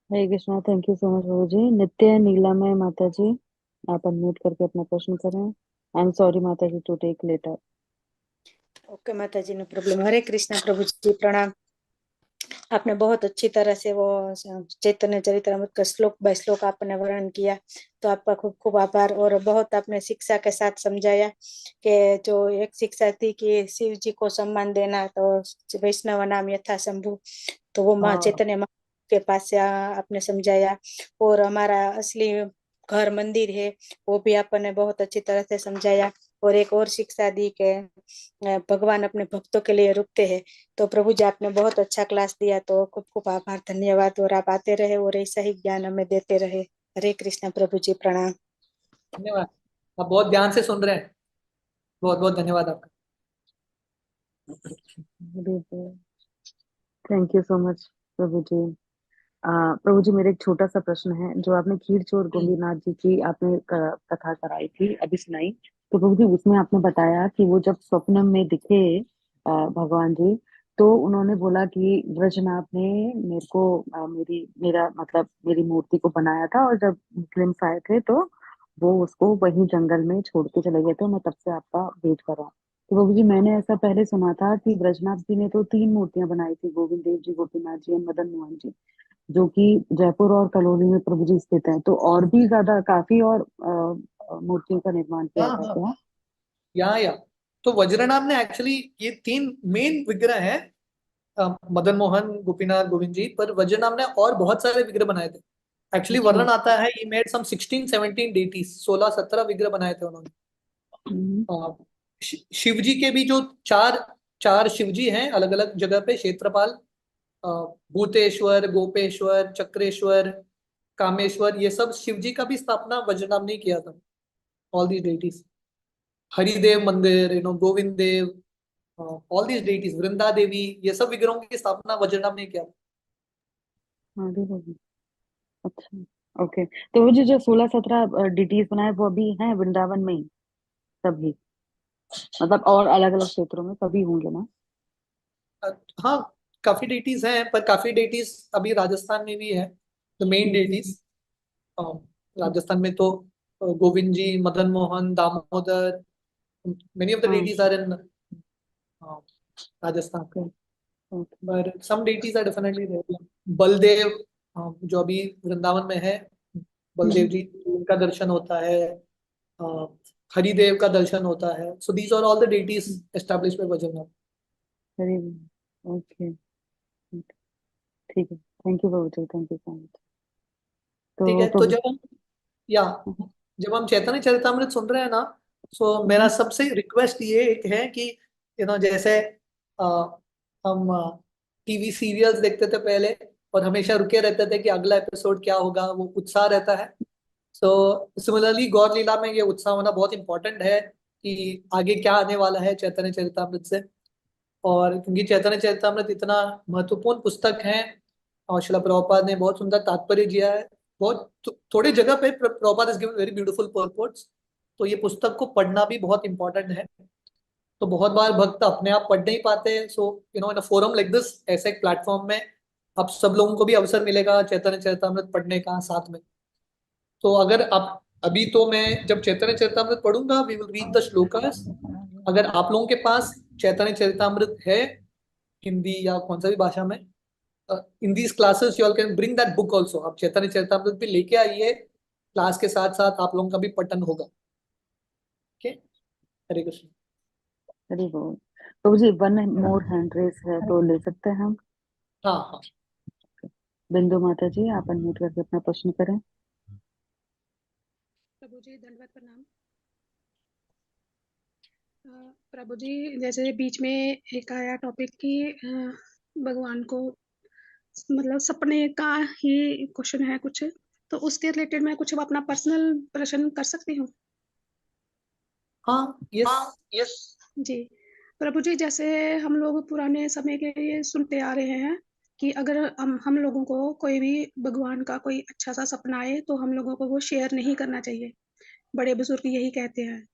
Hare Krishna, thank you so much Prabhu ji. Nitya Nilamay माता जी, आप अनम्यूट करके अपना प्रश्न करें। आई एम सॉरी माता जी टू टेक लेटर। ओके माता जी, नो प्रॉब्लम। हरे कृष्णा प्रभु जी, प्रणाम। आपने बहुत अच्छी तरह से वो चैतन्य चरितामृत का श्लोक बाय श्लोक आपने वर्णन किया, तो आपका खूब खूब आभार। और बहुत आपने शिक्षा के साथ समझाया कि जो एक शिक्षा थी कि शिव जी को सम्मान देना, तो वैष्णव नाम यथा शंभु, तो वो माँ चैतन्य माँ के पास से आपने समझाया। और हमारा असली घर मंदिर है वो भी आपने बहुत अच्छी तरह से समझाया। और एक और शिक्षा दी कि भगवान अपने भक्तों के लिए रुकते हैं। तो प्रभु जी आपने बहुत अच्छा क्लास दिया, तो खूब खूब आभार, धन्यवाद। और आप आते रहे और ऐसा ही ज्ञान हमें देते रहे। हरे कृष्णा प्रभु जी, प्रणाम। धन्यवाद, आप बहुत ध्यान से सुन रहे हैं, बहुत बहुत धन्यवाद आपका। Thank you so much Prabhu ji. Prabhu जी, मेरा एक छोटा सा प्रश्न है। जो आपने खीर चोर गोपीनाथ जी की आपने कथा कराई थी, अभी सुनाई, तो प्रभु जी उसमें आपने बताया कि वो जब स्वप्न में दिखे भगवान जी, तो उन्होंने बोला कि ब्रजनाथ ने मेरे को मेरी मूर्ति को बनाया था, और जब मुस्लिम्स आए थे तो वो उसको वहीं जंगल में छोड़ के चले गए थे। मैं तब से आपका वेट कर रहा हूँ। तो प्रभु जी, मैंने ऐसा पहले सुना था कि ब्रजनाथ जी ने तो 3 मूर्तियां बनाई थी, गोविंद देव जी, गोपीनाथ जी और मदन मोहन जी, जो कि जयपुर और कलोनी में प्रभु जी स्थित हैं। तो और भी ज्यादा काफी और मूर्तियों का निर्माण किया था क्या? या तो वज्रनाभ ने एक्चुअली ये 3 मेन विग्रह हैं, मदन मोहन, गोपीनाथ, गोविंद जी, पर वज्रनाभ ने और बहुत सारे विग्रह बनाए थे। एक्चुअली वर्णन आता है he made some 16-17 deities, 16-17 विग्रह बनाए थे उन्होंने। शिव जी के भी जो चार शिव जी हैं अलग अलग जगह पे, क्षेत्रपाल, भूतेश्वर, गोपेश्वर, चक्रेश्वर, कामेश्वर, ये सब शिव जी का भी स्थापना वज्रनाभ ने किया था। ऑल दीज डेटीज, हरिदेव मंदिर, Govind Dev, all these deities, Vrinda Devi, ये सब विग्रहों की स्थापना वज्रनाभ ने किया। अच्छा, ओके। तो वो जो 16-17 डिटीज बनाए वो अभी हैं वृंदावन में ही सभी, मतलब और अलग अलग क्षेत्रों में सभी होंगे ना? हाँ, काफी डेटीज हैं, पर काफी डेटीज अभी राजस्थान में भी है। द मेन डेटीज राजस्थान में तो Govind ji, Madan Mohan, Damodar, many of the deities are in Rajasthan. पर some deities are definitely there. Baldev, जो अभी वृंदावन में है, बलदेव जी, उनका दर्शन होता है, हरिदेव का दर्शन होता है। So these are all the deities established by Vajranabha. Okay, ठीक है। Thank you Prabhu ji, thank you so much. ठीक है, तो जब हम चैतन्य चरितामृत सुन रहे हैं ना, सो मेरा सबसे रिक्वेस्ट ये एक है कि जैसे हम टीवी सीरियल्स देखते थे पहले, और हमेशा रुके रहते थे कि अगला एपिसोड क्या होगा, वो उत्साह रहता है। सो सिमिलरली गौर लीला में ये उत्साह होना बहुत इंपॉर्टेंट है कि आगे क्या आने वाला है चैतन्य चरितामृत से। और क्योंकि चैतन्य चरितामृत इतना महत्वपूर्ण पुस्तक है, और श्रील प्रभुपाद ने बहुत सुंदर तात्पर्य दिया है, बहुत थोड़ी जगह पे Prabhupada is given very beautiful पर्पोर्ट्स। तो ये पुस्तक को पढ़ना भी बहुत इंपॉर्टेंट है। तो बहुत बार भक्त अपने आप पढ़ नहीं पाते। सो इन अ फोरम लाइक दिस, ऐसे एक प्लेटफॉर्म में आप सब लोगों को भी अवसर मिलेगा चैतन्य चरितामृत पढ़ने का साथ में। तो अगर आप अभी, तो मैं जब चैतन्य चरितामृत पढ़ूंगा, we will read the shlokas. अगर आप लोगों के पास चैतन्य चरितामृत है हिंदी या कौन सा भी भाषा में, in these classes you all can bring that book also. आप चैतन्य चरितामृत भी लेके आइए, क्लास के साथ साथ आप लोगों का भी पठन होगा। ओके, हरे कृष्ण। हरि बोल। प्रभु जी, 1 मोर हैंड रेस है, तो ले सकते हैं हम? हाँ। बिंदु माता जी, आप अनम्यूट करके अपना प्रश्न करें। प्रभु जी, दंडवत प्रणाम। प्रभु जी, जैसे बीच में एक आया टॉपिक कि भगवान को मतलब सपने का ही क्वेश्चन है कुछ, तो उसके रिलेटेड मैं कुछ अपना पर्सनल प्रश्न कर सकती हूँ? हाँ, यस जी। प्रभु जी, जैसे हम लोग पुराने समय के ये सुनते आ रहे हैं कि अगर हम लोगों को कोई भी भगवान का कोई अच्छा सा सपना आए तो हम लोगों को वो शेयर नहीं करना चाहिए। बड़े बुजुर्ग यही कहते हैं।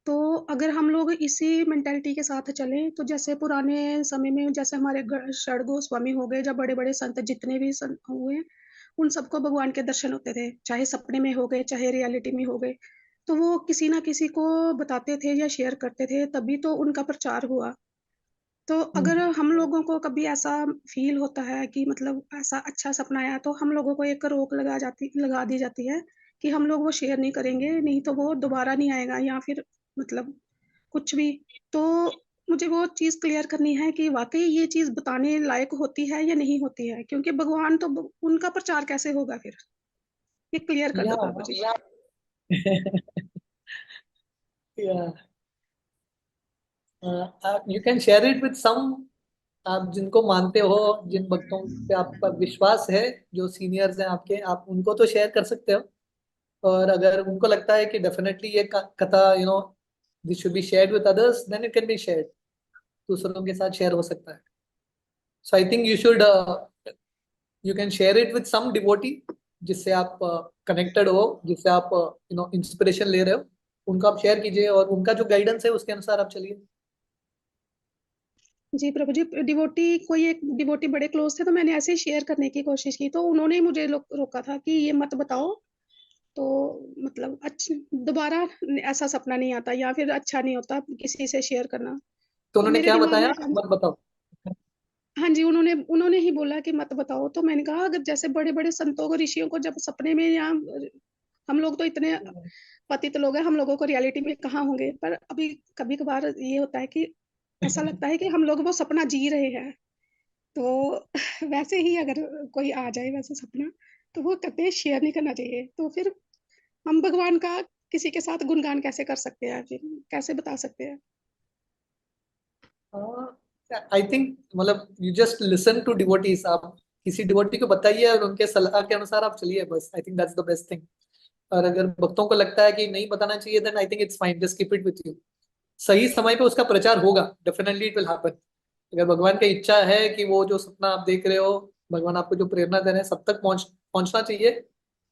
तो अगर हम लोग इसी मेंटालिटी के साथ चलें तो जैसे पुराने समय में जैसे हमारे षड गोस्वामी हो गए, जब बड़े-बड़े संत जितने भी संत हुए, उन सबको भगवान के दर्शन होते थे, चाहे सपने में हो गए, चाहे रियलिटी में हो गए। तो वो किसी ना किसी को बताते थे या शेयर करते थे, तभी तो उनका प्रचार हुआ। तो अगर हम लोगों को कभी ऐसा फ़ील होता है कि मतलब ऐसा अच्छा सपना आया, तो हम लोगों को एक रोक लगा दी जाती है कि हम लोग वो शेयर नहीं करेंगे, नहीं तो वो दोबारा नहीं आएगा या फिर मतलब कुछ भी। तो मुझे वो चीज़ क्लियर करनी है कि वाक़ई ये चीज़ बताने लायक होती है या नहीं होती है? क्योंकि भगवान तो ब उनका प्रचार कैसे होगा फिर? ये क्लियर कर दो प्रभु जी। Yeah yeah you can share it with some, आप जिनको मानते हो, जिन भक्तों पे आपका विश्वास है, जो सीनियर्स हैं आपके, आप उनको तो शेयर कर सकते हो। और अगर उनको लगता है कि डेफिनेटली ये कथा this should be shared with others, then it can be shared, दूसरों के साथ शेयर हो सकता है। So I think you can share it with some devotee जिससे आप कनेक्टेड हो, जिससे आप इंस्पिरेशन ले रहे हो, उनको आप शेयर कीजिए और उनका जो गाइडेंस है उसके अनुसार आप चलिए। जी प्रभु जी, कोई एक डिवोटी बड़े क्लोज़ थे, तो मैंने ऐसे ही शेयर करने की कोशिश की, तो उन्होंने ही मुझे रोका था कि ये मत बताओ। तो मतलब दोबारा ऐसा सपना नहीं आता या फिर अच्छा नहीं होता किसी से शेयर करना। तो तो उन्होंने मेरे क्या दिमाग बताया, में कम मत बताओ? हाँ जी, उन्होंने ही बोला कि मत बताओ। तो मैंने कहा अगर जैसे बड़े-बड़े संतों को, ऋषियों को जब सपने में या हम लोग तो इतने पतित लोग हैं, हम लोगों को रियलिटी में कहाँ होंगे। पर अभी कभी-कभार ये होता है कि ऐसा लगता है कि हम लोग वो सपना जी रहे हैं। तो वैसे ही अगर कोई आ जाए वैसा सपना, तो वो कहते हैं शेयर नहीं करना चाहिए। तो फिर हम भगवान का किसी के साथ गुणगान कैसे कर सकते हैं फिर? कैसे बता सकते हैं? आई थिंक मतलब you just listen to devotees, आप किसी डिवोटी को बताइए और उनके सलाह के अनुसार आप चलिए, बस। I think that's the best thing. और अगर भक्तों को लगता है कि नहीं बताना चाहिए, then I think it's fine, just keep it with you. सही समय पे उसका प्रचार होगा, डेफिनेटली इट विल हैपन। अगर भगवान की इच्छा है कि वो जो सपना आप देख रहे हो, भगवान आपको जो प्रेरणा दे रहे हैं, सब तक पहुंचना चाहिए,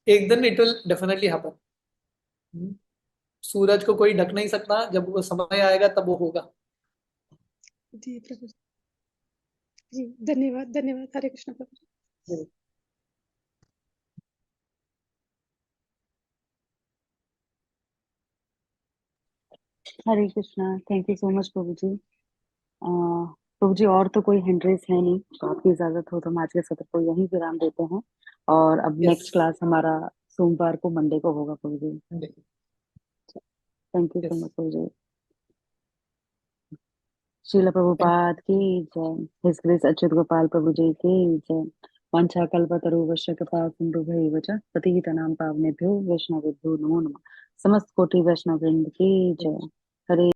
एक दिन इट विल डेफिनेटली हैपन। सूरज को कोई ढक नहीं सकता, जब वो समय आएगा तब वो होगा। जी प्रभु जी, धन्यवाद, धन्यवाद। Hare Krishna Prabhu ji. Hare Krishna, thank you so much Prabhu ji. Prabhu ji, और तो कोई हिंड्रेस है नहीं, तो आपकी इजाजत हो तो हम आज के सत्र को यहीं विराम देते हैं। और अब यस, नेक्स्ट क्लास हमारा सोमवार को, मंडे को होगा प्रभु ji. Thank you so much Prabhu जी। श्रील प्रभुपाद की जय। हिज ग्रेस अच्युत गोपाल प्रभु जी की जय। वांछा कल्पतरुवश्य कृपा सिंधुभैव च पतितनां पावनेभ्यो वैष्णवेभ्यो नमो नमः। समस्त कोटि वैष्णव वृंद की जय। हरे